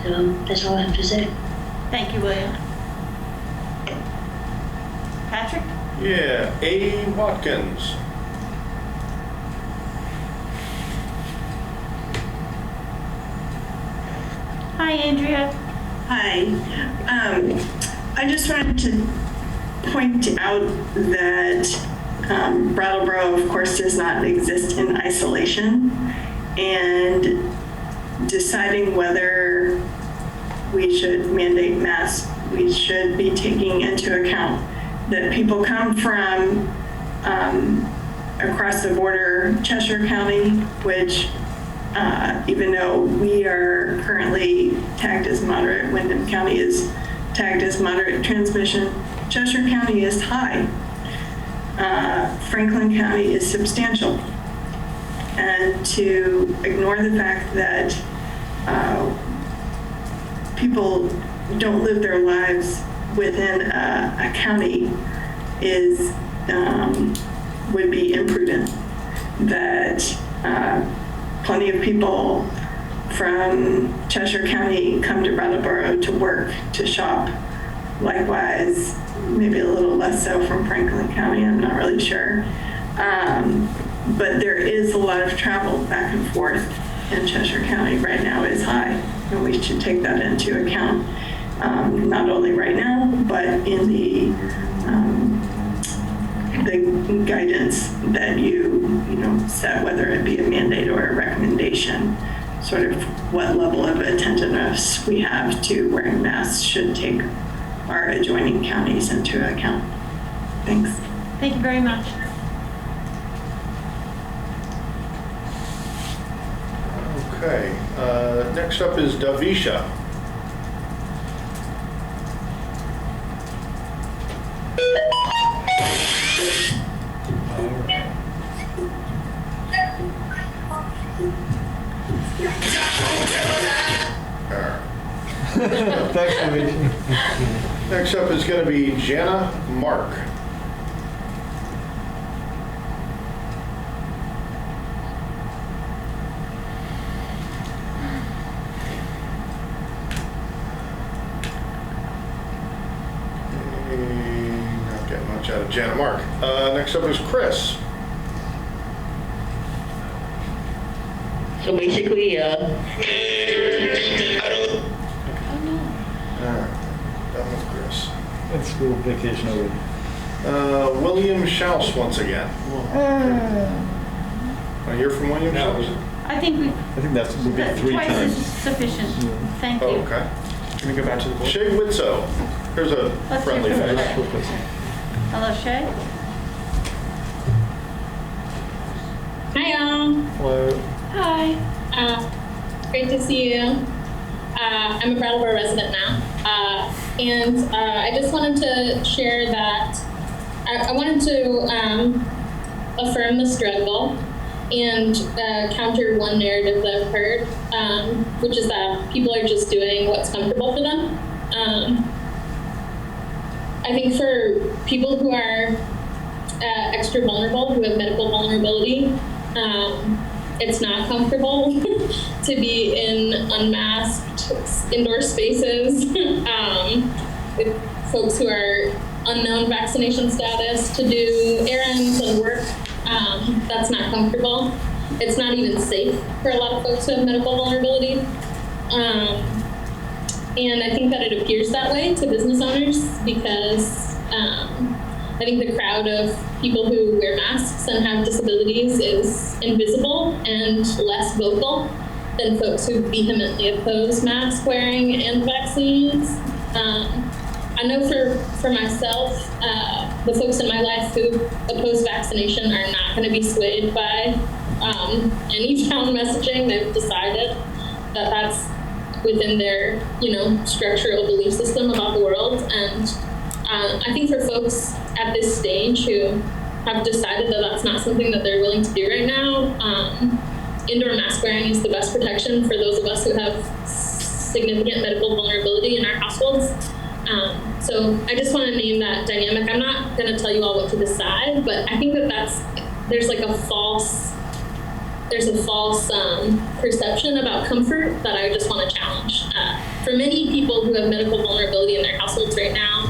So that's all I have to say. Thank you, William. Patrick? Yeah, A. Watkins. Hi, Andrea. Hi. I just wanted to point out that Brattleboro, of course, does not exist in isolation, and deciding whether we should mandate masks, we should be taking into account that people come from across the border, Cheshire County, which even though we are currently tagged as moderate, Windham County is tagged as moderate transmission, Cheshire County is high. Franklin County is substantial. And to ignore the fact that people don't live their lives within a county is would be imprudent. That plenty of people from Cheshire County come to Brattleboro to work, to shop. Likewise, maybe a little less so from Franklin County, I'm not really sure. But there is a lot of travel back and forth in Cheshire County right now is high, and we should take that into account, not only right now, but in the guidance that you set, whether it be a mandate or a recommendation, sort of what level of attentiveness we have to wearing masks should take our adjoining counties into account. Thanks. Thank you very much. Okay, next up is Davisha. Thanks, Davisha. Next up is going to be Jana Mark. Not getting much out of Jana Mark. Next up is Chris. So basically, All right, done with Chris. It's school vacation already. William Schaus once again. You're from William Schaus? I think I think that would be 3 twice times. is sufficient. Thank you. Oh, okay. Can we go back to the board? Shay Witzo. Here's a Let's friendly hear from face. Shay. Hello, Shay. Hi, y'all. Hello. Hi. Great to see you. I'm a Brattleboro resident now. And I just wanted to share that I wanted to affirm the struggle and counter one narrative that I've heard, which is that people are just doing what's comfortable for them. I think for people who are extra vulnerable, who have medical vulnerability, it's not comfortable to be in unmasked indoor spaces with folks who are unknown vaccination status, to do errands and work. That's not comfortable. It's not even safe for a lot of folks who have medical vulnerability. And I think that it appears that way to business owners because I think the crowd of people who wear masks and have disabilities is invisible and less vocal than folks who vehemently oppose mask wearing and vaccines. I know for myself, the folks in my life who oppose vaccination are not going to be swayed by any found messaging. They've decided that that's within their, structural belief system about the world. And I think for folks at this stage who have decided that that's not something that they're willing to do right now, indoor mask wearing is the best protection for those of us who have significant medical vulnerability in our households. So I just want to name that dynamic. I'm not going to tell you all what to decide, but I think that there's a false perception about comfort that I just want to challenge. For many people who have medical vulnerability in their households right now,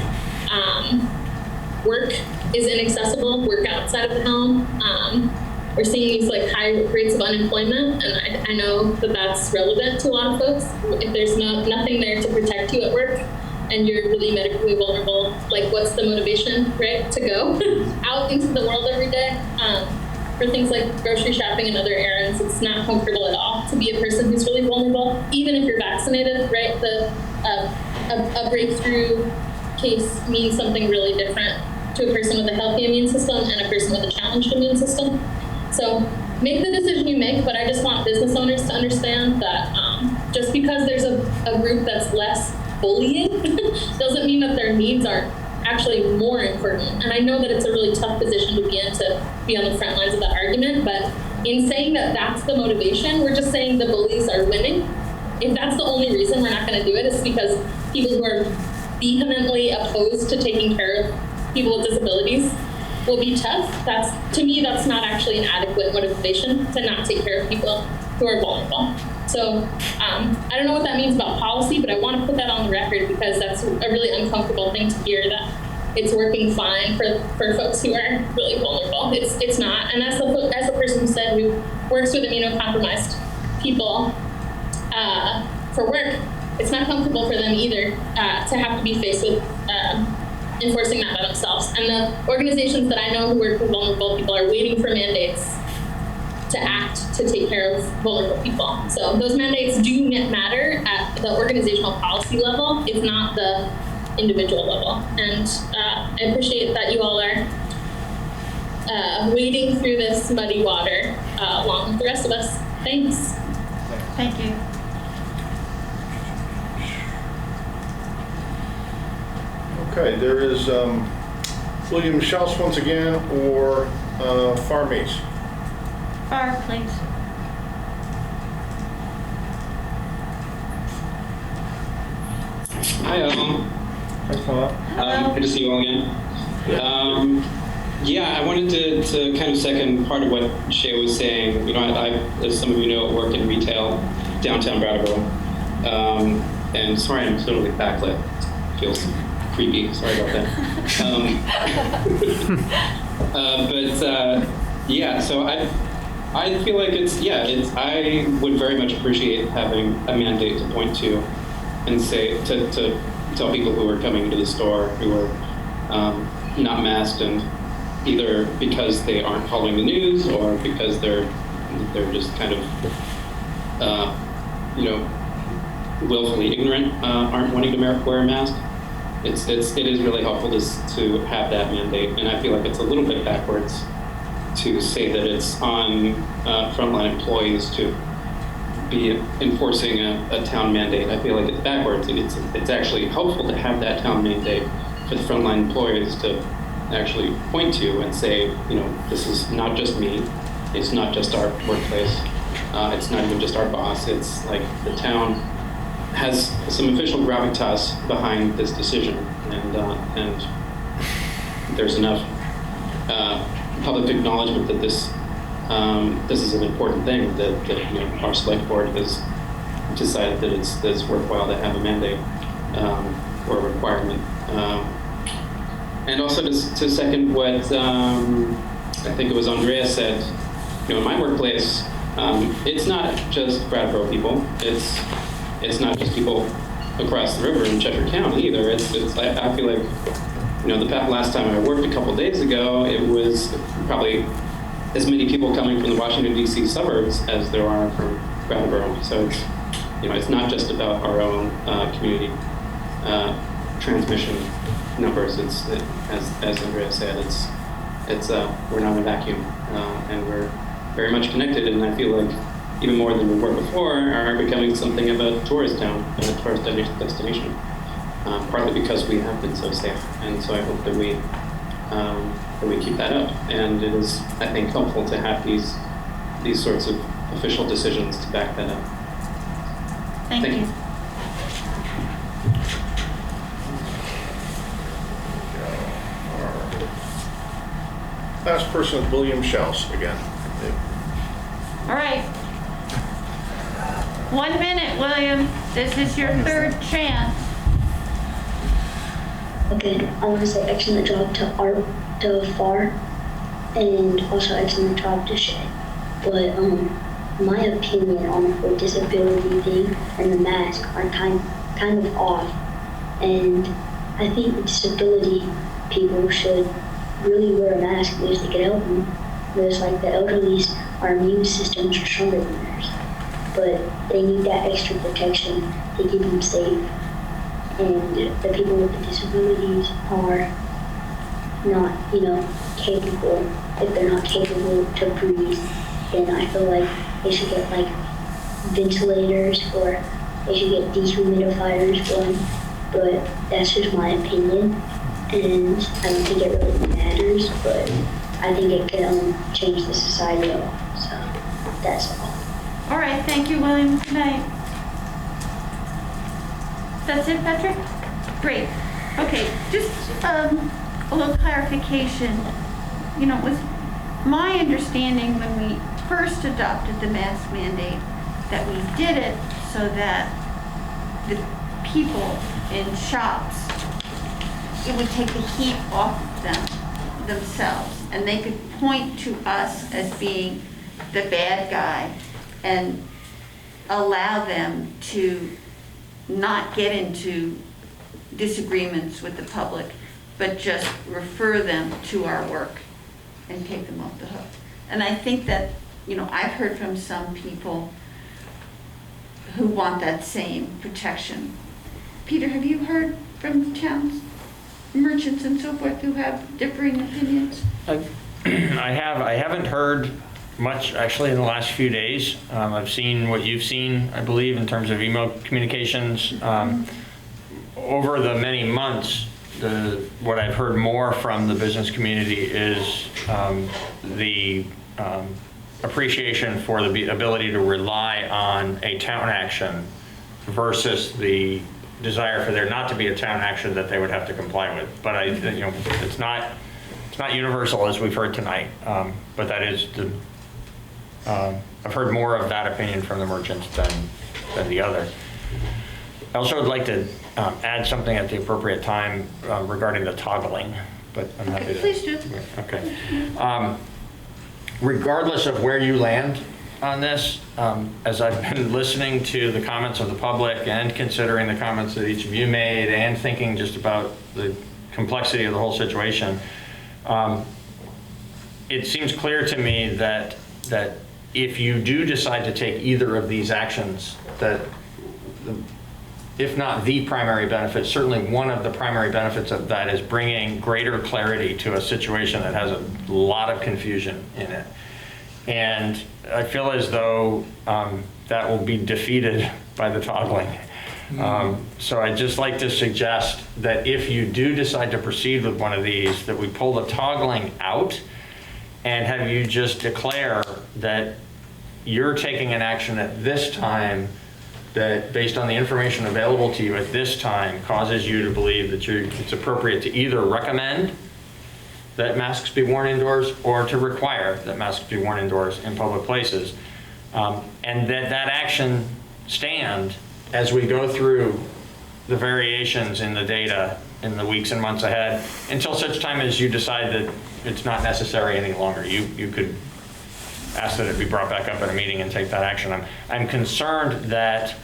work is inaccessible, work outside of the home. we're seeing these like high rates of unemployment, and I know that that's relevant to a lot of folks. If there's nothing there to protect you at work, and you're really medically vulnerable, like what's the motivation, right, to go out into the world every day? For things like grocery shopping and other errands, it's not comfortable at all to be a person who's really vulnerable, even if you're vaccinated, right? A breakthrough case means something really different to a person with a healthy immune system and a person with a challenged immune system. So make the decision you make, but I just want business owners to understand that just because there's a group that's less bullying doesn't mean that their needs aren't actually more important. And I know that it's a really tough position to be in, to be on the front lines of that argument, but in saying that that's the motivation, we're just saying the bullies are winning. If that's the only reason we're not going to do it, it's because people who are vehemently opposed to taking care of people with disabilities will be tough. To me, that's not actually an adequate motivation to not take care of people who are vulnerable. So I don't know what that means about policy, but I want to put that on the record because that's a really uncomfortable thing to hear, that it's working fine for folks who are really vulnerable. It's not. And as the person who said who works with immunocompromised people for work, it's not comfortable for them either to have to be faced with enforcing that by themselves. And the organizations that I know who work with vulnerable people are waiting for mandates to act to take care of vulnerable people. So those mandates do matter at the organizational policy level, if not the individual level. And I appreciate that you all are wading through this muddy water along with the rest of us. Thanks. Thank you. Okay, there is William Schaus once again, or Farmies. Barb, please. Hi, Hi, Paul. good to see you all again. Yeah, I wanted to kind of second part of what Shay was saying. You know, I as some of you know, work in retail downtown Brattleboro. And sorry, I'm totally backlit. Feels creepy. Sorry about that. Yeah, so I feel like I would very much appreciate having a mandate to point to and say, to tell people who are coming into the store who are not masked, and either because they aren't following the news or because they're just kind of, willfully ignorant, aren't wanting to wear a mask. It is really helpful to have that mandate, and I feel like it's a little bit backwards to say that it's on frontline employees to be enforcing a town mandate. I feel like it's backwards. It's actually helpful to have that town mandate for the frontline employees to actually point to and say, you know, this is not just me. It's not just our workplace. It's not even just our boss. It's like the town has some official gravitas behind this decision, and there's enough public acknowledgement that this is an important thing, that you know, our select board has decided that it's worthwhile to have a mandate or a requirement. And also to second what I think it was Andrea said, you know, in my workplace, it's not just Brattleboro people. It's not just people across the river in Cheshire County either. I feel like, you know, the last time I worked a couple days ago, it was probably as many people coming from the Washington, D.C. suburbs as there are from Brattleboro. So it's, you know, it's not just about our own community transmission numbers. As Andrea said, it's we're not in a vacuum, and we're very much connected. And I feel like even more than we were before, are becoming something of a tourist town and a tourist destination. Partly because we have been so safe, and so I hope that we keep that up. And it is, I think, helpful to have these sorts of official decisions to back that up. Thank you. Last person is William Schaus again. All right. 1 minute, William. This is your third chance. Okay, I want to say excellent job to Art, to FAR, and also excellent job to Shay. But my opinion on the whole disability thing and the mask are kind of off. And I think disability people should really wear a mask because they can help them. Because like the elderly's, our immune systems are stronger than theirs. But they need that extra protection to keep them safe. And the people with the disabilities are not, capable. If they're not capable to breathe, then I feel like they should get like ventilators or they should get dehumidifiers for them. But that's just my opinion, and I don't think it really matters, but I think it can change the society at all. So that's all. All right, thank you, William. Good night. That's it, Patrick? Great. Okay, just a little clarification. It was my understanding when we first adopted the mask mandate that we did it so that the people in shops, it would take the heat off of them themselves, and they could point to us as being the bad guy and allow them to not get into disagreements with the public, but just refer them to our work and take them off the hook. And I think that, I've heard from some people who want that same protection. Peter, have you heard from towns, merchants and so forth who have differing opinions? I haven't heard much actually in the last few days. I've seen what you've seen, I believe, in terms of email communications. Over the many months, what I've heard more from the business community is the appreciation for the ability to rely on a town action versus the desire for there not to be a town action that they would have to comply with. But it's not universal, as we've heard tonight. But that is I've heard more of that opinion from the merchants than the other. I also would like to add something at the appropriate time regarding the toggling, but I'm happy to. Please do. Okay. Regardless of where you land on this, as I've been listening to the comments of the public and considering the comments that each of you made and thinking just about the complexity of the whole situation, it seems clear to me that if you do decide to take either of these actions, that if not the primary benefit, certainly one of the primary benefits of that is bringing greater clarity to a situation that has a lot of confusion in it. And I feel as though that will be defeated by the toggling. So I'd just like to suggest that if you do decide to proceed with one of these, that we pull the toggling out and have you just declare that you're taking an action at this time that, based on the information available to you at this time, causes you to believe that it's appropriate to either recommend that masks be worn indoors or to require that masks be worn indoors in public places. And that action stand as we go through the variations in the data in the weeks and months ahead, until such time as you decide that it's not necessary any longer. You could ask that it be brought back up at a meeting and take that action. I'm concerned that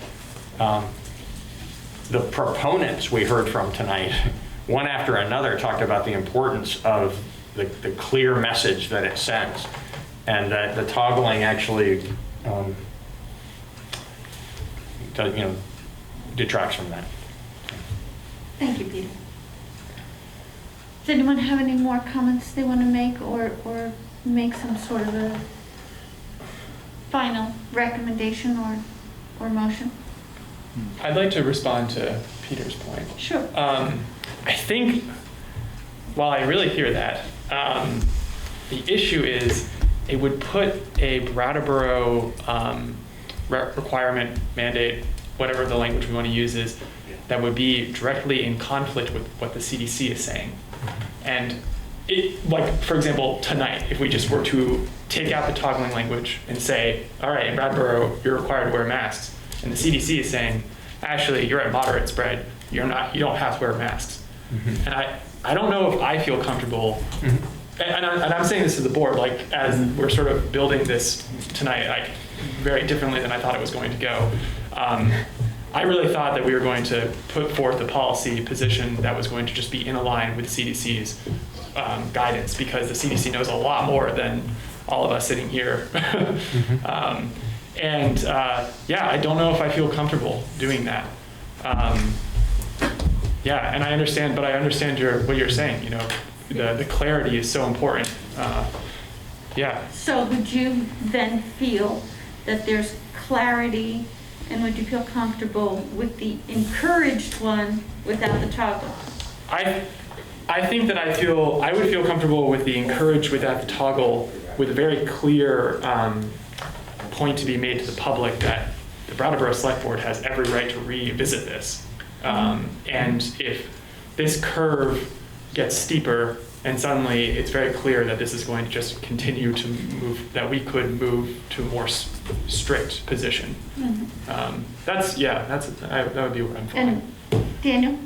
the proponents we heard from tonight, one after another, talked about the importance of the clear message that it sends, and that the toggling actually detracts from that. Thank you, Peter. Does anyone have any more comments they want to make or make some sort of a final recommendation or motion? I'd like to respond to Peter's point. Sure. I think, while I really hear that, the issue is it would put a Brattleboro requirement, mandate, whatever the language we want to use is, that would be directly in conflict with what the CDC is saying. And for example, tonight, if we just were to take out the toggling language and say, all right, in Brattleboro, you're required to wear masks, and the CDC is saying, actually, you're at moderate spread, you don't have to wear masks. Mm-hmm. And I don't know if I feel comfortable and I'm saying this to the board, like, as we're sort of building this tonight, like, very differently than I thought it was going to go. I really thought that we were going to put forth a policy position that was going to just be in line with CDC's guidance, because the CDC knows a lot more than all of us sitting here. Yeah, I don't know if I feel comfortable doing that. Yeah, and I understand, but I understand what you're saying. You know, the clarity is so important. Yeah. So would you then feel that there's clarity, and would you feel comfortable with the encouraged one without the toggle? I think that I would feel comfortable with the encouraged without the toggle, with a very clear point to be made to the public that the Brattleboro Select Board has every right to revisit this. And if this curve gets steeper and suddenly it's very clear that this is going to just continue to move, that we could move to a more strict position. That would be what I'm fine. And Daniel?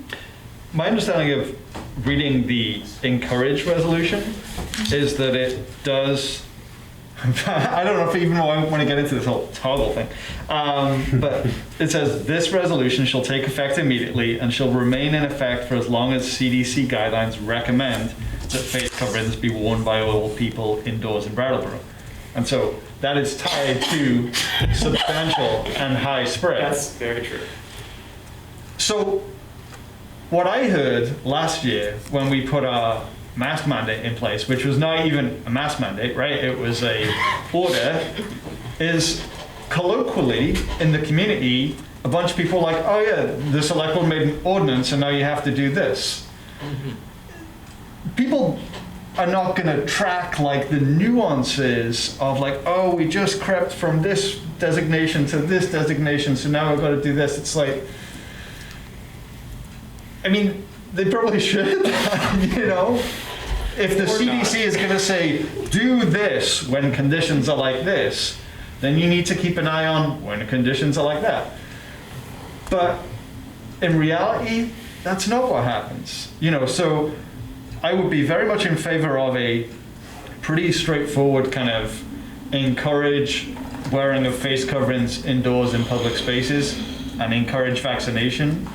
My understanding of reading the encourage resolution is that it does, I don't know if even I want to get into this whole toggle thing, but it says this resolution shall take effect immediately and shall remain in effect for as long as CDC guidelines recommend that face coverings be worn by all people indoors in Brattleboro. And so that is tied to substantial and high spread. That's very true. So what I heard last year when we put our mask mandate in place, which was not even a mask mandate, right? It was a order, is colloquially in the community, a bunch of people are like, oh yeah, the select board made an ordinance and now you have to do this. People are not gonna track like the nuances of like, oh, we just crept from this designation to this designation, so now we've got to do this. It's like, I mean, they probably should, you know? If the CDC is going to say, do this when conditions are like this, then you need to keep an eye on when conditions are like that. But in reality, that's not what happens. You know, so I would be very much in favor of a pretty straightforward kind of encourage wearing of face coverings indoors in public spaces and encourage vaccination.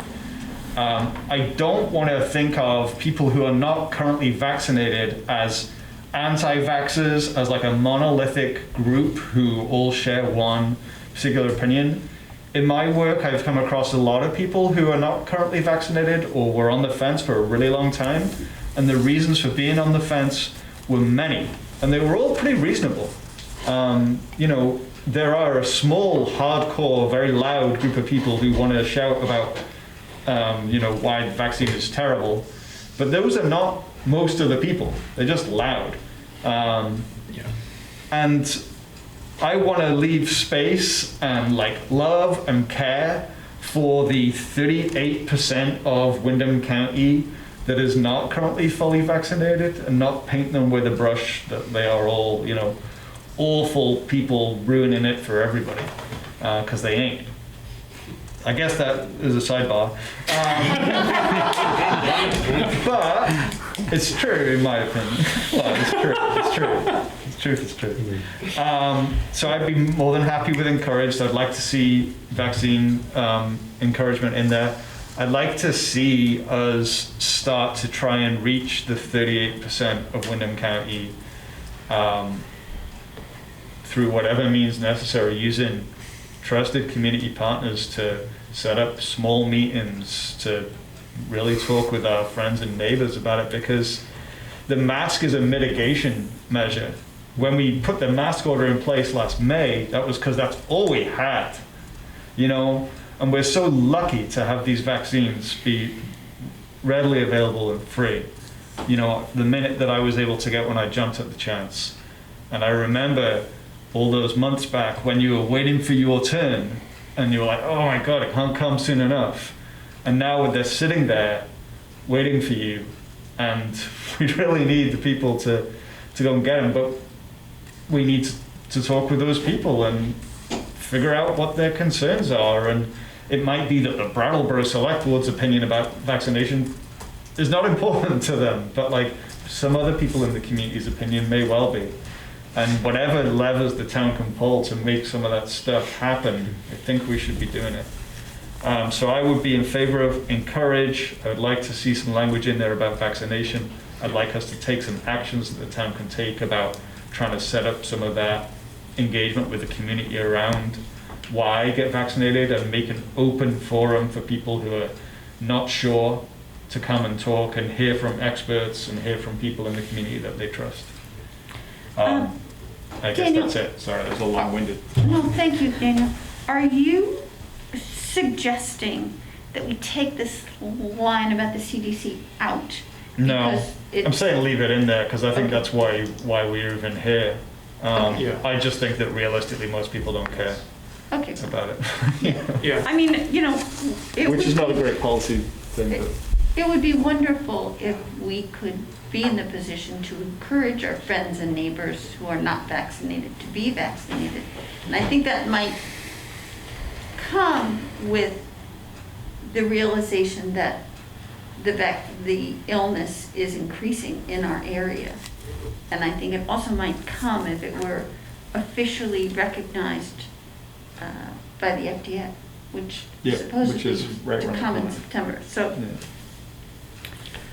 I don't want to think of people who are not currently vaccinated as anti-vaxxers, as like a monolithic group who all share one particular opinion. In my work, I've come across a lot of people who are not currently vaccinated or were on the fence for a really long time, and the reasons for being on the fence were many, and they were all pretty reasonable. You know, there are a small, hardcore, very loud group of people who want to shout about you know, why the vaccine is terrible, but those are not most of the people. They're just loud. And I want to leave space and like love and care for the 38% of Windham County that is not currently fully vaccinated, and not paint them with a brush that they are all, you know, awful people ruining it for everybody, because they ain't. I guess that is a sidebar. But it's true in my opinion. Well, it's true. It's true. It's true. It's true. So I'd be more than happy with encouraged. I'd like to see vaccine encouragement in there. I'd like to see us start to try and reach the 38% of Windham County through whatever means necessary, using trusted community partners to set up small meetings to really talk with our friends and neighbors about it, because the mask is a mitigation measure. When we put the mask order in place last May, that was because that's all we had, you know, and we're so lucky to have these vaccines be readily available and free. You know, the minute that I was able to get one, I jumped at the chance. And I remember all those months back when you were waiting for your turn and you were like, oh my God, it can't come soon enough. And now they're sitting there waiting for you, and we really need the people to go and get them. But we need to talk with those people and figure out what their concerns are. And it might be that the Brattleboro Select Board's opinion about vaccination is not important to them, but like some other people in the community's opinion may well be. And whatever levers the town can pull to make some of that stuff happen, I think we should be doing it. So I would be in favor of encourage. I would like to see some language in there about vaccination. I'd like us to take some actions that the town can take about trying to set up some of that engagement with the community around why get vaccinated, and make an open forum for people who are not sure to come and talk and hear from experts and hear from people in the community that they trust. I guess Daniel, that's it. Sorry, that was a long-winded. No, thank you, Daniel. Are you suggesting that we take this line about the CDC out? No, Because I'm saying leave it in there because I think that's why we're even here. Yeah. I just think that realistically most people don't care Okay. about it. Yeah. I mean, you know, Which is not a great policy thing. But it would be wonderful if we could be in the position to encourage our friends and neighbors who are not vaccinated to be vaccinated. And I think that might come with the realization that the illness is increasing in our area. And I think it also might come if it were officially recognized by the FDA, which supposedly is right to around the come in corner. September. So yeah.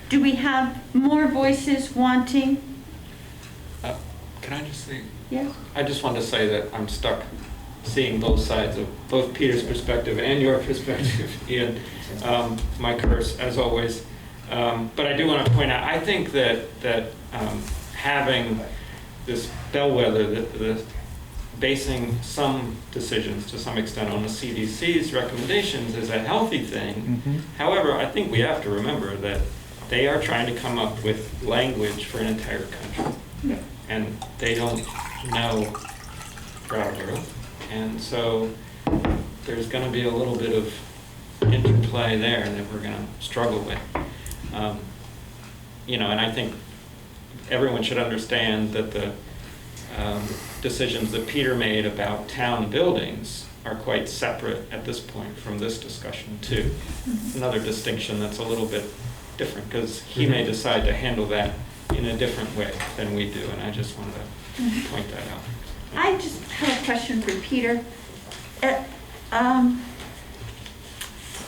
do we have more voices wanting? Can I just say, Yes? I just want to say that I'm stuck seeing both sides of both Peter's perspective and your perspective, Ian. My curse, as always. But I do want to point out, I think that having this bellwether, the basing some decisions to some extent on the CDC's recommendations is a healthy thing. Mm-hmm. However, I think we have to remember that they are trying to come up with language for an entire country. Yeah. And they don't know Brattleboro. And so there's going to be a little bit of interplay there that we're going to struggle with. You know, and I think everyone should understand that the decisions that Peter made about town buildings are quite separate at this point from this discussion too. Another distinction that's a little bit different because he may decide to handle that in a different way than we do, and I just wanted to point that out. I just have a question for Peter.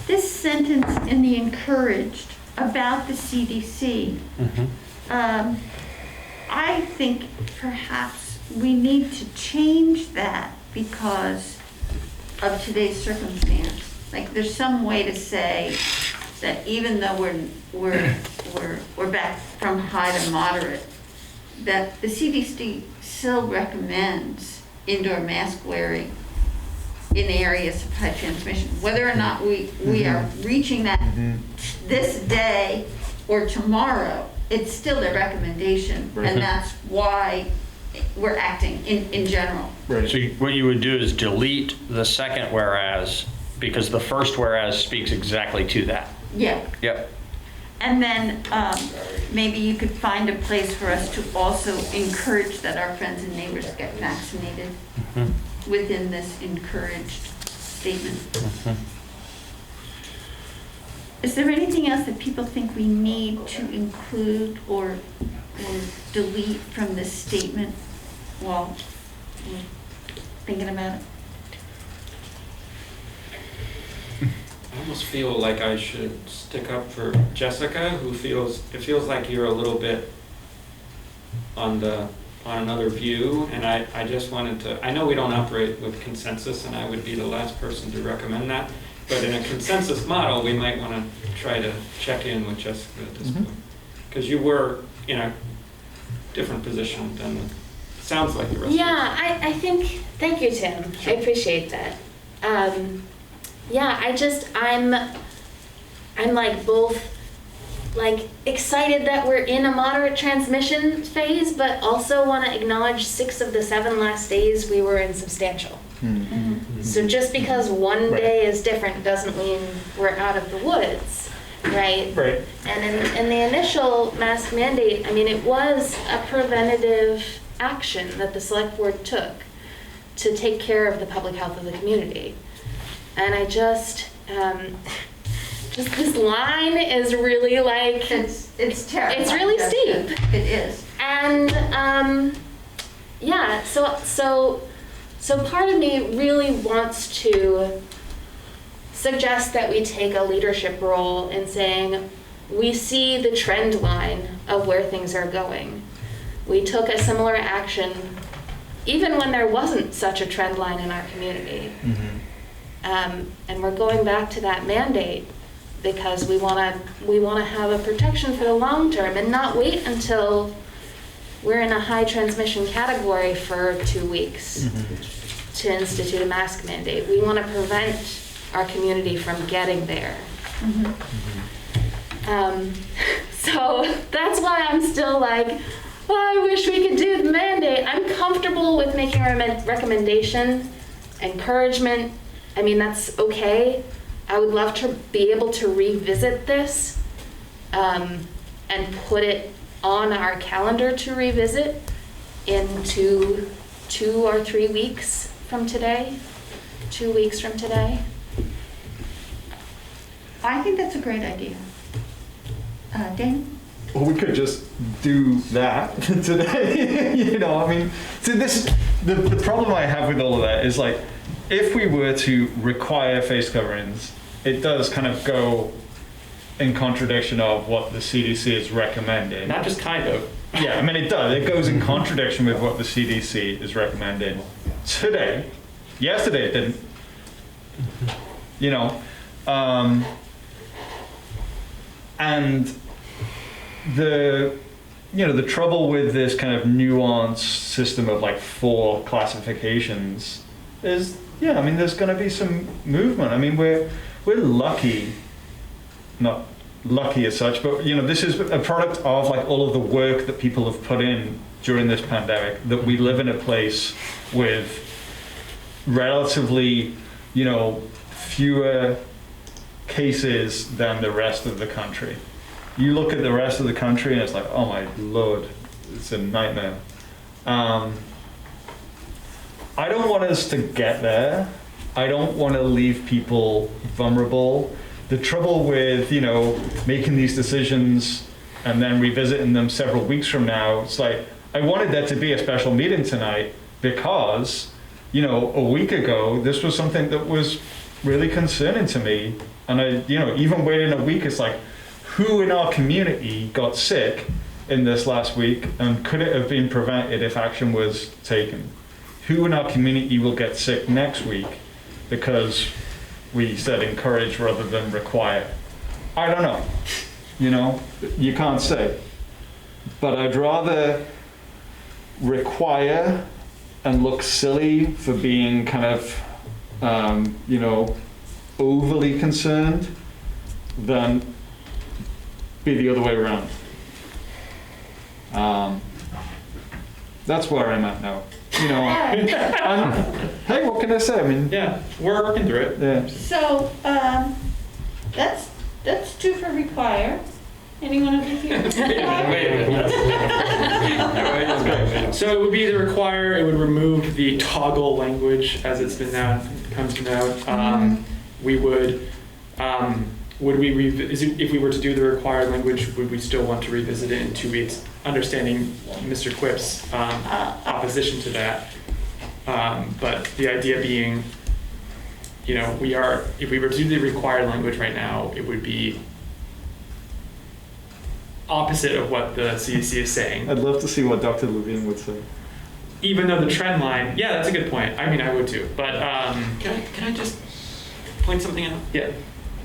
This sentence in the encouraged about the CDC, I think perhaps we need to change that because of today's circumstance. Like there's some way to say that even though we're back from high to moderate, that the CDC still recommends indoor mask wearing in areas of high transmission. Whether or not we are reaching that this day or tomorrow, it's still their recommendation, and that's why we're acting in general. Right. So what you would do is delete the second whereas, because the first whereas speaks exactly to that. Yeah. Yep. And then maybe you could find a place for us to also encourage that our friends and neighbors get vaccinated within this encouraged statement. Is there anything else that people think we need to include or delete from this statement while we're thinking about it? I almost feel like I should stick up for Jessica, who it feels like you're a little bit on another view, and I just wanted to, I know we don't operate with consensus, and I would be the last person to recommend that, but in a consensus model, we might want to try to check in with Jessica at this point, because you were in a different position than it sounds like the rest of us. Yeah, I think, thank you, Tim. I appreciate that. Yeah, I'm like both like excited that we're in a moderate transmission phase, but also want to acknowledge 6 of the 7 last days we were in substantial. So just because one day is different doesn't mean we're out of the woods, right? Right. And in the initial mask mandate, I mean, it was a preventative action that the select board took to take care of the public health of the community. And I just, just this line is really like, It's terrible. it's really steep. It is. And yeah, so part of me really wants to suggest that we take a leadership role in saying we see the trend line of where things are going. We took a similar action even when there wasn't such a trend line in our community. And we're going back to that mandate because we want to have a protection for the long term and not wait until we're in a high transmission category for 2 weeks to institute a mask mandate. We want to prevent our community from getting there. So that's why I'm still like, oh, I wish we could do the mandate. I'm comfortable with making a recommendation, encouragement. I mean, that's okay. I would love to be able to revisit this and put it on our calendar to revisit in 2 or 3 weeks from today. 2 weeks from today. I think that's a great idea. Dan? Well, we could just do that today. You know, I mean, so the problem I have with all of that is like, if we were to require face coverings, it does kind of go in contradiction of what the CDC is recommending. Not just kind of. Yeah, I mean, it does. It goes in contradiction with what the CDC is recommending today. Yesterday it didn't. You know, and the trouble with this kind of nuanced system of like 4 classifications is, yeah, I mean, there's going to be some movement. I mean, we're lucky, not lucky as such, but you know, this is a product of like all of the work that people have put in during this pandemic, that we live in a place with relatively, you know, fewer cases than the rest of the country. You look at the rest of the country and it's like, oh my Lord, it's a nightmare. I don't want us to get there. I don't want to leave people vulnerable. The trouble with, you know, making these decisions and then revisiting them several weeks from now, it's like, I wanted there to be a special meeting tonight because, you know, a week ago, this was something that was really concerning to me. And I, you know, even waiting a week, it's like, who in our community got sick in this last week, and could it have been prevented if action was taken? Who in our community will get sick next week because we said encourage rather than require? I don't know. You know, you can't say. But I'd rather require and look silly for being kind of, you know, overly concerned than be the other way around. That's where I'm at now. You know, hey, what can I say? I mean, yeah, we're working through it. Yeah. So, that's 2 for require. Anyone over here? So it would be the require, it would remove the toggle language as it's been now, comes to now. We would if we were to do the required language, would we still want to revisit it in 2 weeks? Understanding Mr. Quip's opposition to that. But the idea being, you know, if we were to do the required language right now, it would be opposite of what the CDC is saying. I'd love to see what Dr. Levine would say. Even though the trend line, yeah, that's a good point. I mean, I would too, but. Can I just point something out? Yeah.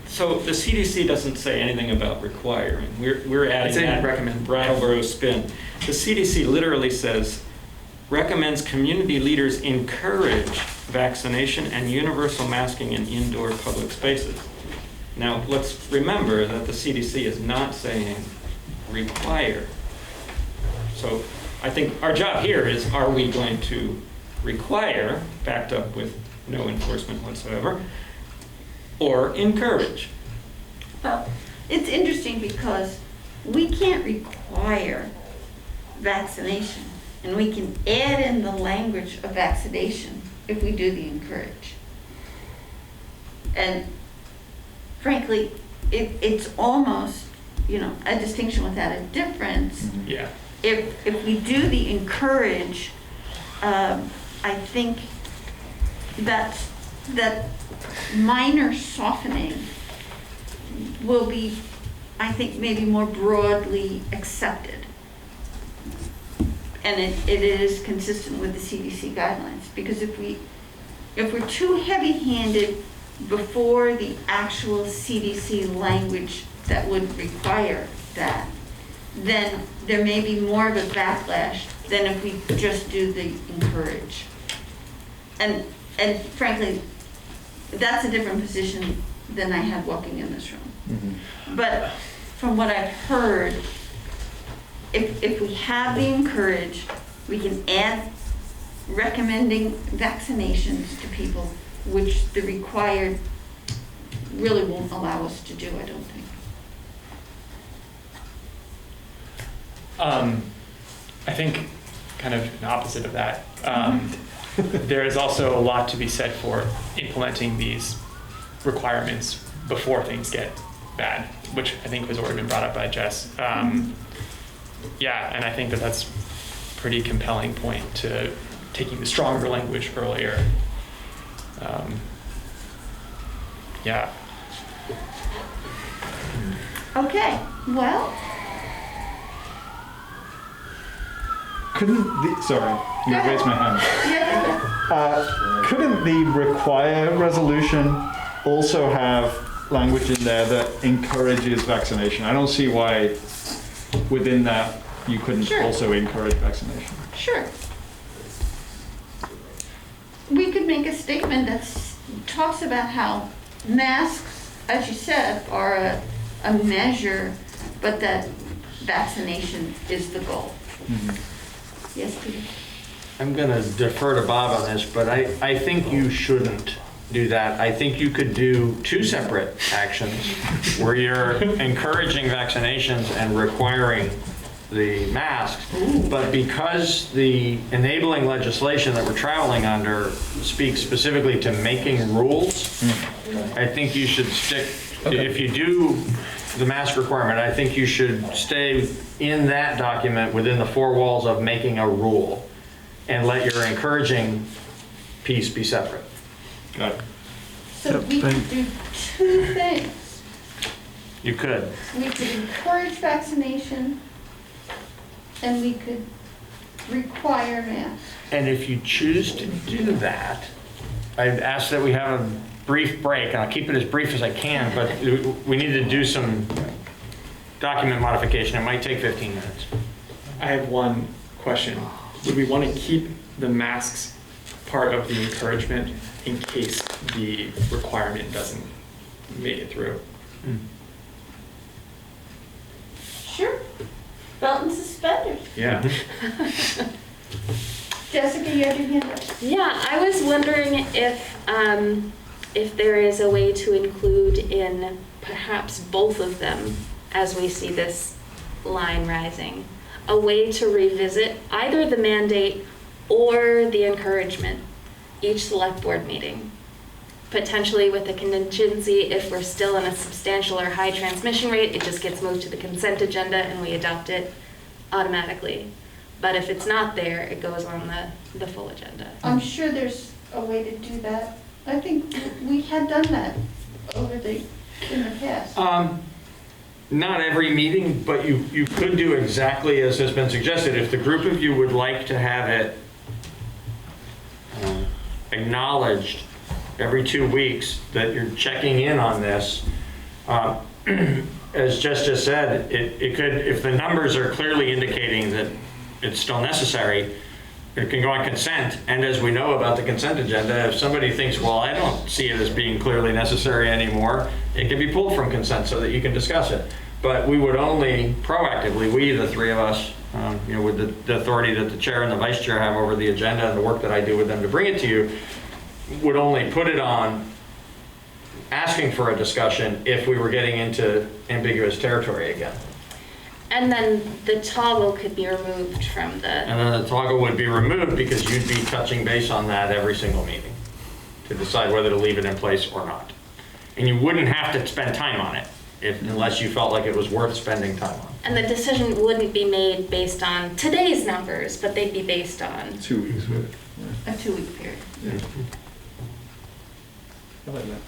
So the CDC doesn't say anything about requiring. We're adding that recommend. Brattleboro spin. The CDC literally says, recommends community leaders encourage vaccination and universal masking in indoor public spaces. Now, let's remember that the CDC is not saying require. So I think our job here is, are we going to require, backed up with no enforcement whatsoever, or encourage? Well, it's interesting because we can't require vaccination, and we can add in the language of vaccination if we do the encourage. And frankly, it's almost, a distinction without a difference. Yeah. If we do the encourage, I think that minor softening will be, I think, maybe more broadly accepted. And it is consistent with the CDC guidelines, because if we're too heavy-handed before the actual CDC language that would require that, then there may be more of a backlash than if we just do the encourage. And frankly, that's a different position than I had walking in this room. Mm-hmm. But from what I've heard, if we have the encourage, we can add recommending vaccinations to people, which the required really won't allow us to do, I don't think. I think kind of an opposite of that. There is also a lot to be said for implementing these requirements before things get bad, which I think has already been brought up by Jess. Yeah, and I think that that's a pretty compelling point to taking the stronger language earlier. Yeah. Okay, well. Sorry, I'm gonna raise my hand. Yeah. Couldn't the require resolution also have language in there that encourages vaccination? I don't see why within that you couldn't also encourage vaccination. Sure. We could make a statement that talks about how masks, as you said, are a measure, but that vaccination is the goal. Mm-hmm. Yes, Peter? I'm going to defer to Bob on this, but I think you shouldn't do that. I think you could do two separate actions where you're encouraging vaccinations and requiring the masks, but because the enabling legislation that we're traveling under speaks specifically to making rules, I think you should stick, if you do the mask requirement, I think you should stay in that document within the four walls of making a rule and let your encouraging piece be separate. Got it. So we could do two things. You could. We could encourage vaccination, and we could require masks. And if you choose to do that, I'd ask that we have a brief break, and I'll keep it as brief as I can, but we need to do some document modification. It might take 15 minutes. I have one question. Would we want to keep the masks part of the encouragement in case the requirement doesn't make it through? Sure. Belt and suspenders. Yeah. Jessica, you had your hand up. Yeah, I was wondering if there is a way to include in perhaps both of them as we see this line rising, a way to revisit either the mandate or the encouragement each select board meeting, potentially with a contingency if we're still in a substantial or high transmission rate, it just gets moved to the consent agenda and we adopt it automatically. But if it's not there, it goes on the full agenda. I'm sure there's a way to do that. I think we had done that in the past. Not every meeting, but you could do exactly as has been suggested. If the group of you would like to have it acknowledged every 2 weeks that you're checking in on this, as Jess just said, it could, if the numbers are clearly indicating that it's still necessary, it can go on consent. And as we know about the consent agenda, if somebody thinks, well, I don't see it as being clearly necessary anymore, it can be pulled from consent so that you can discuss it. But we would only proactively, we, the three of us, with the authority that the chair and the vice chair have over the agenda and the work that I do with them to bring it to you, would only put it on asking for a discussion if we were getting into ambiguous territory again. And then the toggle could be removed from the... And then the toggle would be removed because you'd be touching base on that every single meeting to decide whether to leave it in place or not. And you wouldn't have to spend time on it. unless you felt like it was worth spending time on. And the decision wouldn't be made based on today's numbers, but they'd be based on 2 weeks. A 2-week period. I like that.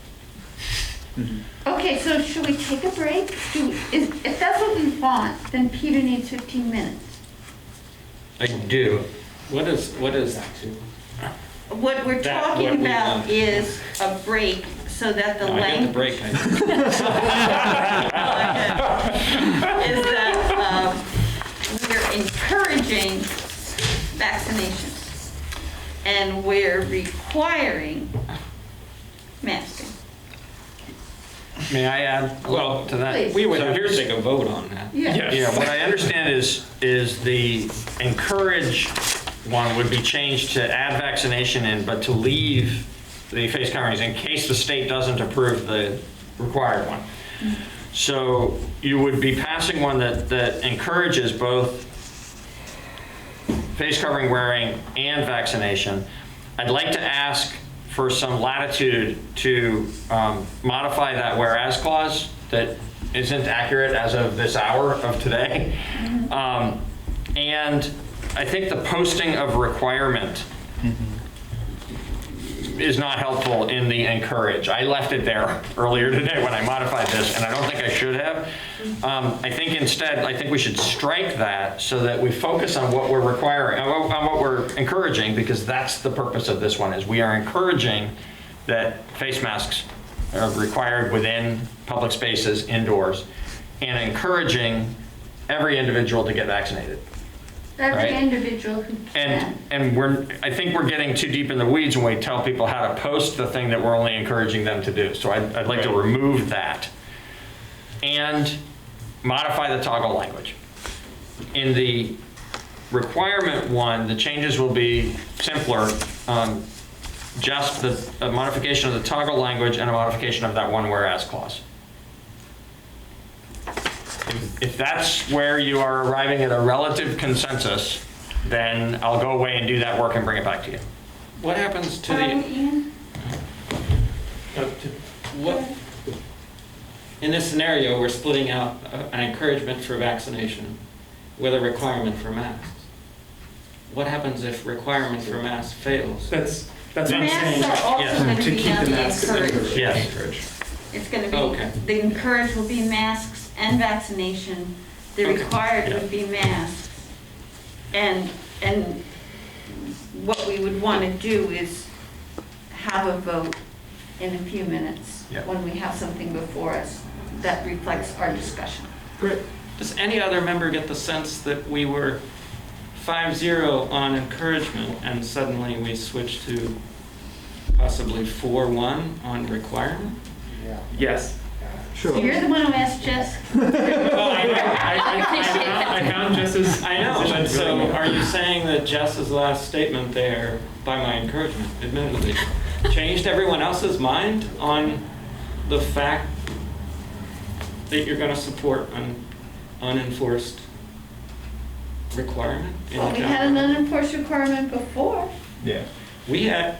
Okay, so should we take a break? If that's what we want, then Peter needs 15 minutes. I do. What is that? What we're That- talking what we about want. is a break so that the No, I get the language break. is that we're encouraging vaccinations and we're requiring masking. May I add Well, to that? Please. We would So have to here's- take a vote on that. Yeah. Yeah, what I understand is the encourage one would be changed to add vaccination in, but to leave the face coverings in case the state doesn't approve the required one. So you would be passing one that encourages both face covering wearing and vaccination. I'd like to ask for some latitude to modify that whereas clause that isn't accurate as of this hour of today. And I think the posting of requirement is not helpful in the encourage. I left it there earlier today when I modified this, and I don't think I should have. I think instead, I think we should strike that so that we focus on what we're requiring, on what we're encouraging, because that's the purpose of this one, is we are encouraging that face masks are required within public spaces indoors, and encouraging every individual to get vaccinated. Every Right. individual who can. And I think we're getting too deep in the weeds when we tell people how to post the thing that we're only encouraging them to do. So I'd like to remove that and modify the toggle language. In the requirement one, the changes will be simpler. Just a modification of the toggle language and a modification of that one whereas clause. If that's where you are arriving at a relative consensus, then I'll go away and do that work and bring it back to you. What happens to Ian? what, in this scenario, we're splitting out an encouragement for vaccination with a requirement for masks. What happens if requirement for masks fails? That's what I'm saying. Masks are also Yes. going To to be keep on the the masks encourage. Yes. It's going to be, Okay. the encourage will be masks and vaccination. The Okay. required Yeah. would be masks. And what we would want to do is have a vote in a few minutes Yeah. when we have something before us that reflects our discussion. Great. Does any other member get the sense that we were 5-0 on encouragement and suddenly we switched to possibly 4-1 on requirement? Yes. So you're the one who asked Jess? Well, I found Jess's I know, position but so really are you saying that Jess's last statement there, by my encouragement, admittedly, changed everyone else's mind on the fact that you're going to support an unenforced requirement in Well, the we had an town? unenforced requirement before. Yeah. We had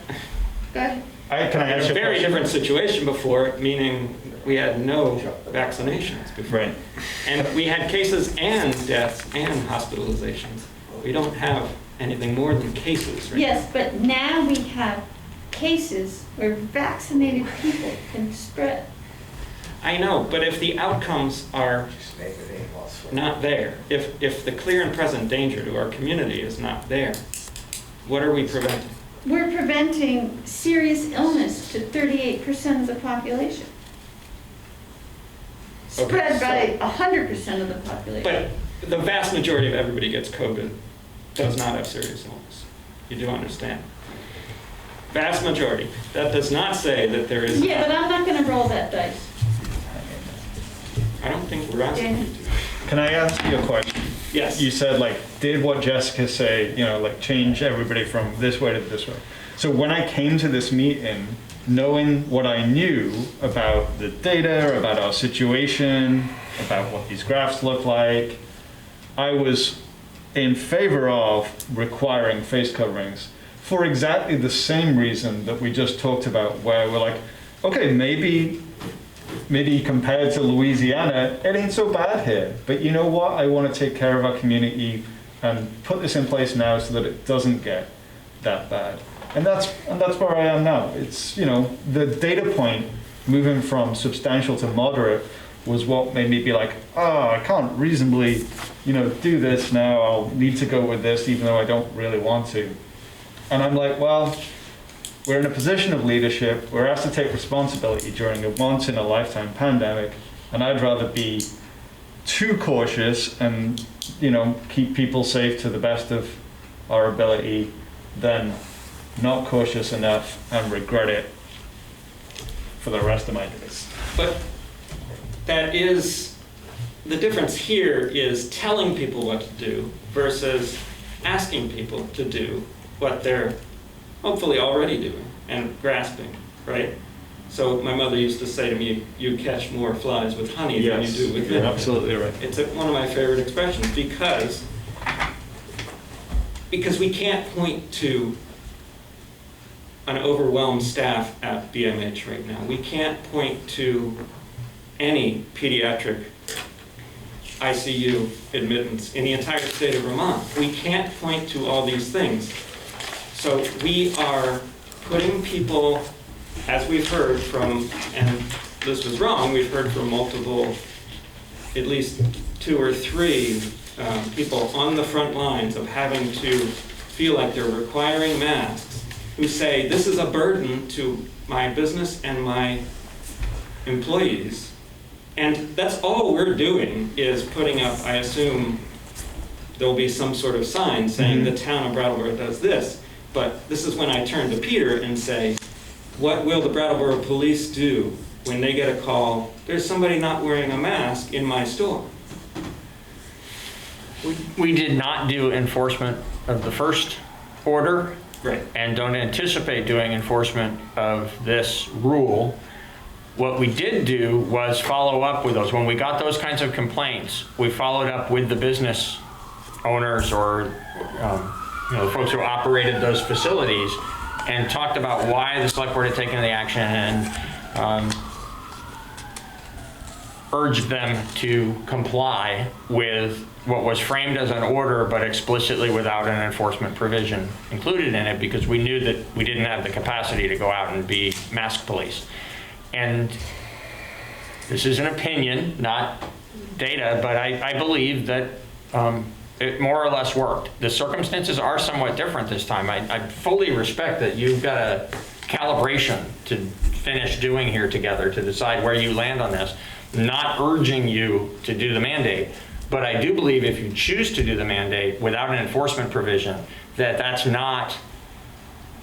Go ahead. Can I a ask you a very question? different situation before, meaning we had no vaccinations before. Right. And we had cases and deaths and hospitalizations. We don't have anything more than cases right Yes, but now we have cases where vaccinated people can spread. I know, but if the outcomes are not there, if the clear and present danger to our community is not there, what are we preventing? We're preventing serious illness to 38% of the population. Spread by 100% of the population. But the vast majority of everybody gets COVID does not have serious illness. You do understand? Vast majority. That does not say that there is. Yeah, but I'm not gonna roll that dice. I don't think we're asking you to. Can I ask you a question? Yes. You said, like, did what Jessica say, like, change everybody from this way to this way? So when I came to this meeting, knowing what I knew about the data, about our situation, about what these graphs look like, I was in favor of requiring face coverings for exactly the same reason that we just talked about, where we're like, okay, maybe maybe compared to Louisiana, it ain't so bad here. But you know what? I want to take care of our community and put this in place now so that it doesn't get that bad. And that's where I am now. It's, you know, the data point moving from substantial to moderate was what made me be like, oh, I can't reasonably, you know, do this now. I'll need to go with this even though I don't really want to. And I'm like, well, we're in a position of leadership. We're asked to take responsibility during a once-in-a-lifetime pandemic, and I'd rather be too cautious and, you know, keep people safe to the best of our ability than not cautious enough and regret it for the rest of my days. But that is, the difference here is telling people what to do versus asking people to do what they're hopefully already doing and grasping, right? So my mother used to say to me, you catch more flies with honey than you do with vinegar. You're absolutely right. It's one of my favorite expressions because we can't point to an overwhelmed staff at BMH right now. We can't point to any pediatric ICU admittance in the entire state of Vermont. We can't point to all these things. So we are putting people, as we've heard from, and this was wrong, we've heard from multiple, at least 2 or 3 people on the front lines of having to feel like they're requiring masks, who say this is a burden to my business and my employees. And that's all we're doing is putting up, I assume there'll be some sort of sign saying the town of Brattleboro does this. But this is when I turn to Peter and say, what will the Brattleboro police do when they get a call, there's somebody not wearing a mask in my store? We did not do enforcement of the first order. Right. And don't anticipate doing enforcement of this rule. What we did do was follow up with those. When we got those kinds of complaints, we followed up with the business owners or you know, the folks who operated those facilities and talked about why the select board had taken the action and urged them to comply with what was framed as an order but explicitly without an enforcement provision included in it because we knew that we didn't have the capacity to go out and be mask police. And this is an opinion, not data, but I believe that it more or less worked. The circumstances are somewhat different this time. I fully respect that you've got a calibration to finish doing here together to decide where you land on this. Not urging you to do the mandate, but I do believe if you choose to do the mandate without an enforcement provision, that's not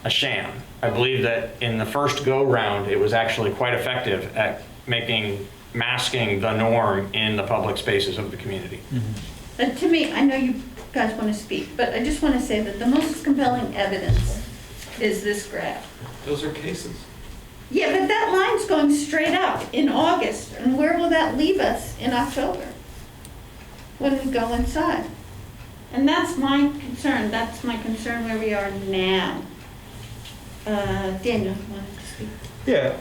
a sham. I believe that in the first go round, it was actually quite effective at making masking the norm in the public spaces of the community. To me, I know you guys want to speak, but I just want to say that the most compelling evidence is this graph. Those are cases. Yeah, but that line's going straight up in August, and where will that leave us in October when we go inside? And that's my concern. That's my concern where we are now. Daniel, you wanted to speak? Yeah,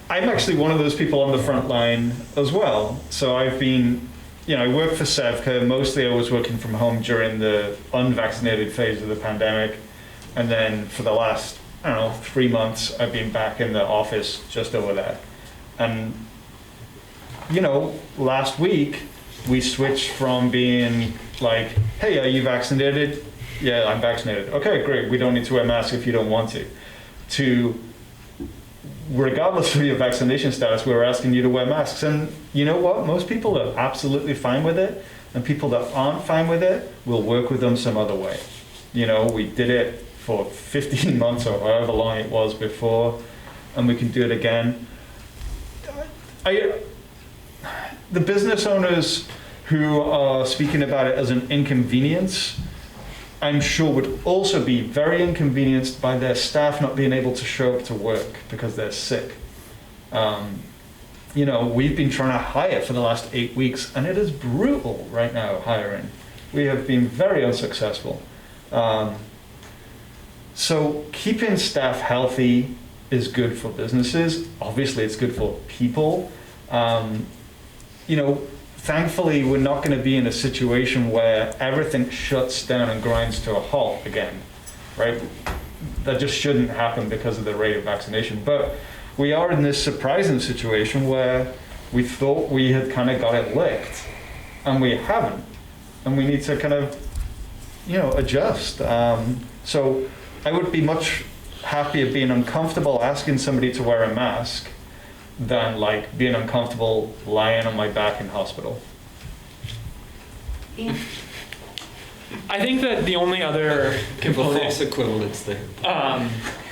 I'm actually one of those people on the front line as well. So I've been, you know, I work for Sevca. Mostly I was working from home during the unvaccinated phase of the pandemic. And then for the last, I don't know, 3 months, I've been back in the office just over there. And, you know, last week we switched from being like, hey, are you vaccinated? Yeah, I'm vaccinated. Okay, great. We don't need to wear masks if you don't want to regardless of your vaccination status, we're asking you to wear masks. And you know what? Most people are absolutely fine with it. And people that aren't fine with it, we'll work with them some other way. You know, we did it for 15 months or however long it was before, and we can do it again. The business owners who are speaking about it as an inconvenience, I'm sure would also be very inconvenienced by their staff not being able to show up to work because they're sick. You know, we've been trying to hire for the last 8 weeks, and it is brutal right now hiring. We have been very unsuccessful. So keeping staff healthy is good for businesses. Obviously, it's good for people. You know, thankfully, we're not going to be in a situation where everything shuts down and grinds to a halt again, right? That just shouldn't happen because of the rate of vaccination. But we are in this surprising situation where we thought we had kind of got it licked, and we haven't. And we need to kind of, you know, adjust. So I would be much happier being uncomfortable asking somebody to wear a mask than like being uncomfortable lying on my back in hospital. Ian? I think that the only other component... False equivalence there.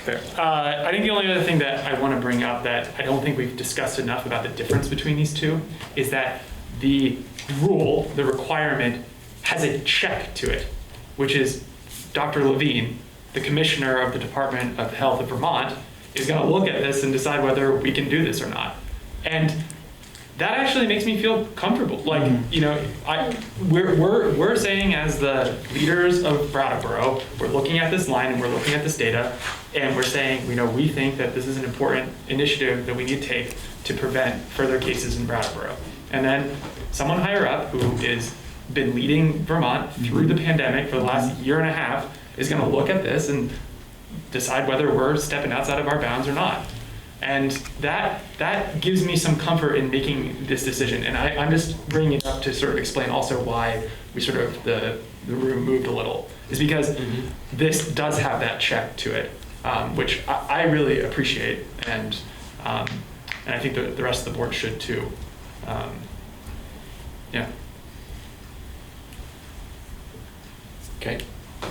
Fair. I think the only other thing that I want to bring up that I don't think we've discussed enough about the difference between these two is that the rule, the requirement, has a check to it, which is Dr. Levine, the commissioner of the Department of Health of Vermont, is going to look at this and decide whether we can do this or not. And that actually makes me feel comfortable. Like, you know, we're saying as the leaders of Brattleboro, we're looking at this line and we're looking at this data, and we're saying, you know, we think that this is an important initiative that we need to take to prevent further cases in Brattleboro. And then someone higher up who has been leading Vermont through the pandemic for the last year and a half is going to look at this and decide whether we're stepping outside of our bounds or not. And that gives me some comfort in making this decision. And I'm just bringing it up to sort of explain also why we sort of, the room moved a little, is because this does have that check to it, which I really appreciate. And I think the rest of the board should too. Yeah. Okay.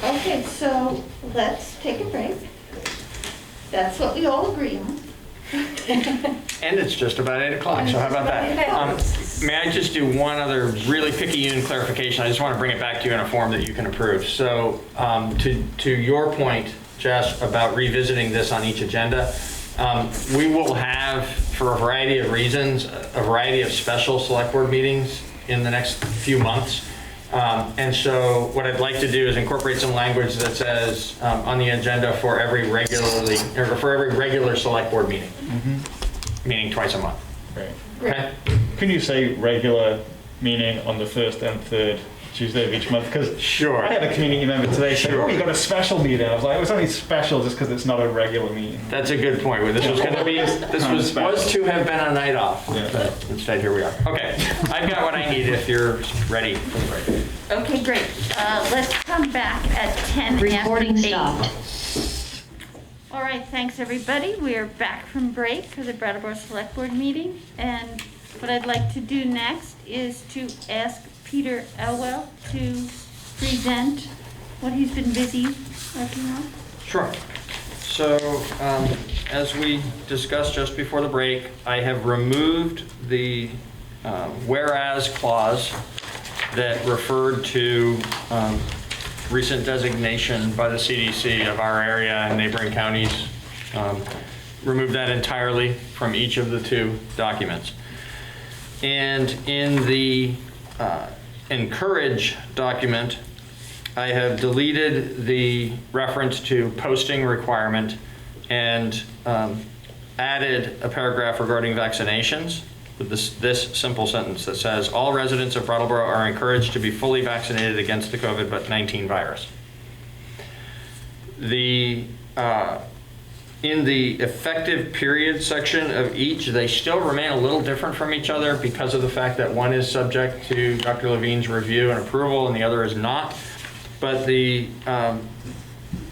Okay, so let's take a break. That's what we all agree on. And it's just about 8 o'clock, so how about that? May I just do one other really picky unit clarification? I just want to bring it back to you in a form that you can approve. So to your point, Jess, about revisiting this on each agenda, we will have, for a variety of reasons, a variety of special select board meetings in the next few months. And so what I'd like to do is incorporate some language that says on the agenda for every regular select board meeting, meaning twice a month. Right. Okay. Can you say regular, meaning on the first and third Tuesday of each month? Because sure. I had a community member today say, "Oh, you got a special meeting." I was like, "It was only special just because it's not a regular meeting." That's a good point. This was going to be, this was to have been a night off, but instead here we are. Okay, I've got what I need if you're ready for the break. Okay, great. Let's come back at 10 Recording after 8. stopped. All right, thanks everybody. We are back from break for the Brattleboro Select Board meeting. And what I'd like to do next is to ask Peter Elwell to present what he's been busy working on. Sure. So as we discussed just before the break, I have removed the whereas clause that referred to recent designation by the CDC of our area and neighboring counties. Removed that entirely from each of the two documents. And in the encourage document, I have deleted the reference to posting requirement and added a paragraph regarding vaccinations with this simple sentence that says, all residents of Brattleboro are encouraged to be fully vaccinated against the COVID-19 virus. In the effective period section of each, they still remain a little different from each other because of the fact that one is subject to Dr. Levine's review and approval and the other is not. But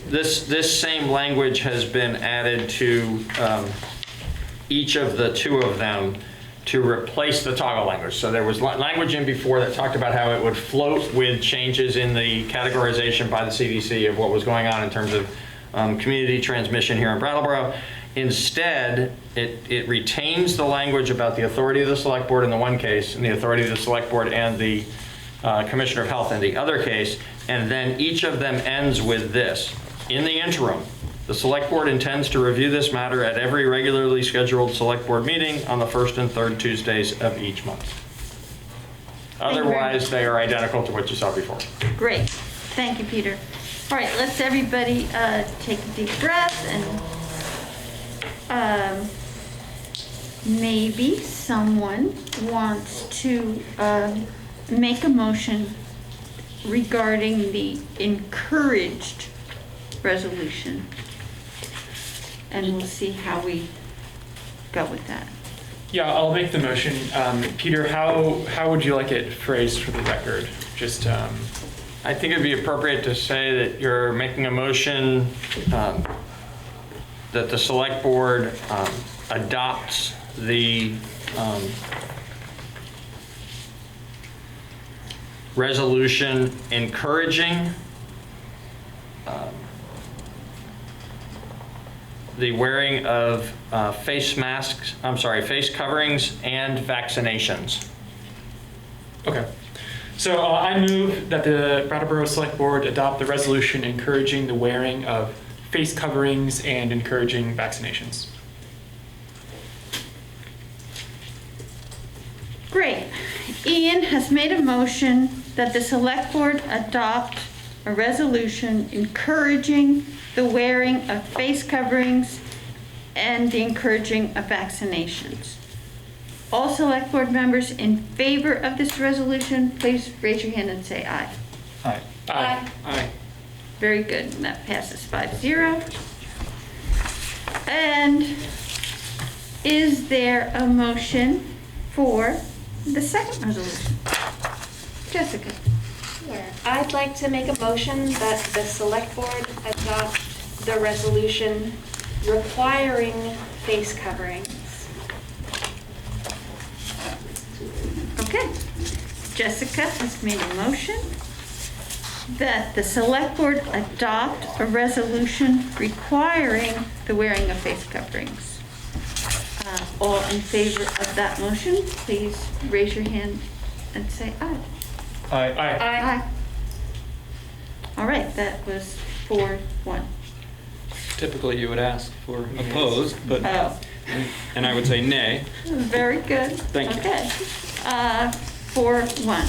this same language has been added to each of the two of them to replace the toggle language. So there was language in before that talked about how it would float with changes in the categorization by the CDC of what was going on in terms of community transmission here in Brattleboro. Instead, it retains the language about the authority of the select board in the one case and the authority of the select board and the Commissioner of Health in the other case, and then each of them ends with this. In the interim, the select board intends to review this matter at every regularly scheduled select board meeting on the first and third Tuesdays of each month. Otherwise, they are identical to what you saw before. Great. Thank you, Peter. All right, let's everybody take a deep breath and maybe someone wants to make a motion regarding the encouraged resolution. And we'll see how we go with that. Yeah, I'll make the motion. Peter, how would you like it phrased for the record? Just, I think it'd be appropriate to say that you're making a motion that the select board adopts the resolution encouraging the wearing of face coverings and vaccinations. okay. So I move that the Brattleboro Select Board adopt the resolution encouraging the wearing of face coverings and encouraging vaccinations. Great. Ian has made a motion that the select board adopt a resolution encouraging the wearing of face coverings and the encouraging of vaccinations. All select board members in favor of this resolution, please raise your hand and say aye. Aye. Aye. Aye. Very good, and that passes 5-0. And is there a motion for the second resolution? Jessica? Sure. I'd like to make a motion that the select board adopt the resolution requiring face coverings. Okay. Jessica has made a motion that the select board adopt a resolution requiring the wearing of face coverings. All in favor of that motion, please raise your hand and say aye. Aye. Aye. Aye. All right, that was 4-1. Typically, you would ask for opposed, but, Oh, and I would say nay. very good. Thank you. Okay. 4-1.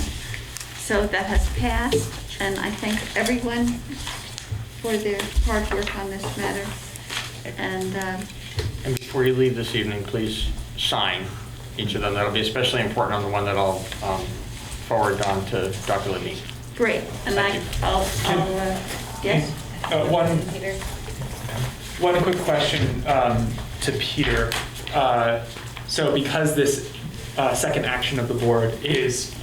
So that has passed, and I thank everyone for their hard work on this matter. And And before you leave this evening, please sign each of them. That'll be especially important on the one that I'll forward on to Dr. Levine. great. And I'll yes? One quick question to Peter. So because this second action of the board is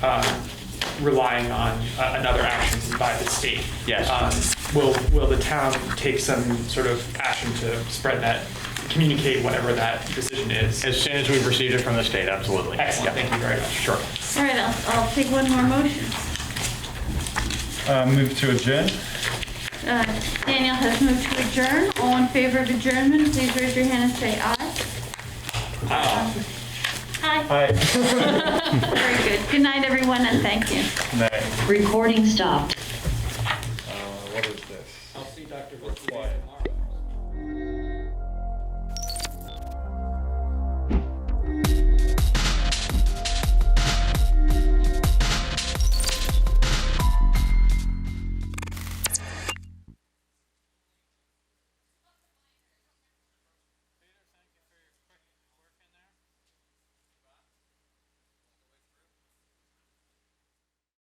relying on another action by the state. Yes. Will the town take some sort of action to spread that, communicate whatever that decision is? As soon as we've received it from the state, absolutely. Excellent, thank you very much. Sure. All right, I'll take one more motion. Move to adjourn. Daniel has moved to adjourn. All in favor of adjournment, please raise your hand and say aye. Aye. Aye. Very good. Good night, everyone, and thank you. Nay. Recording stopped. What is this? I'll see Dr. Quiet.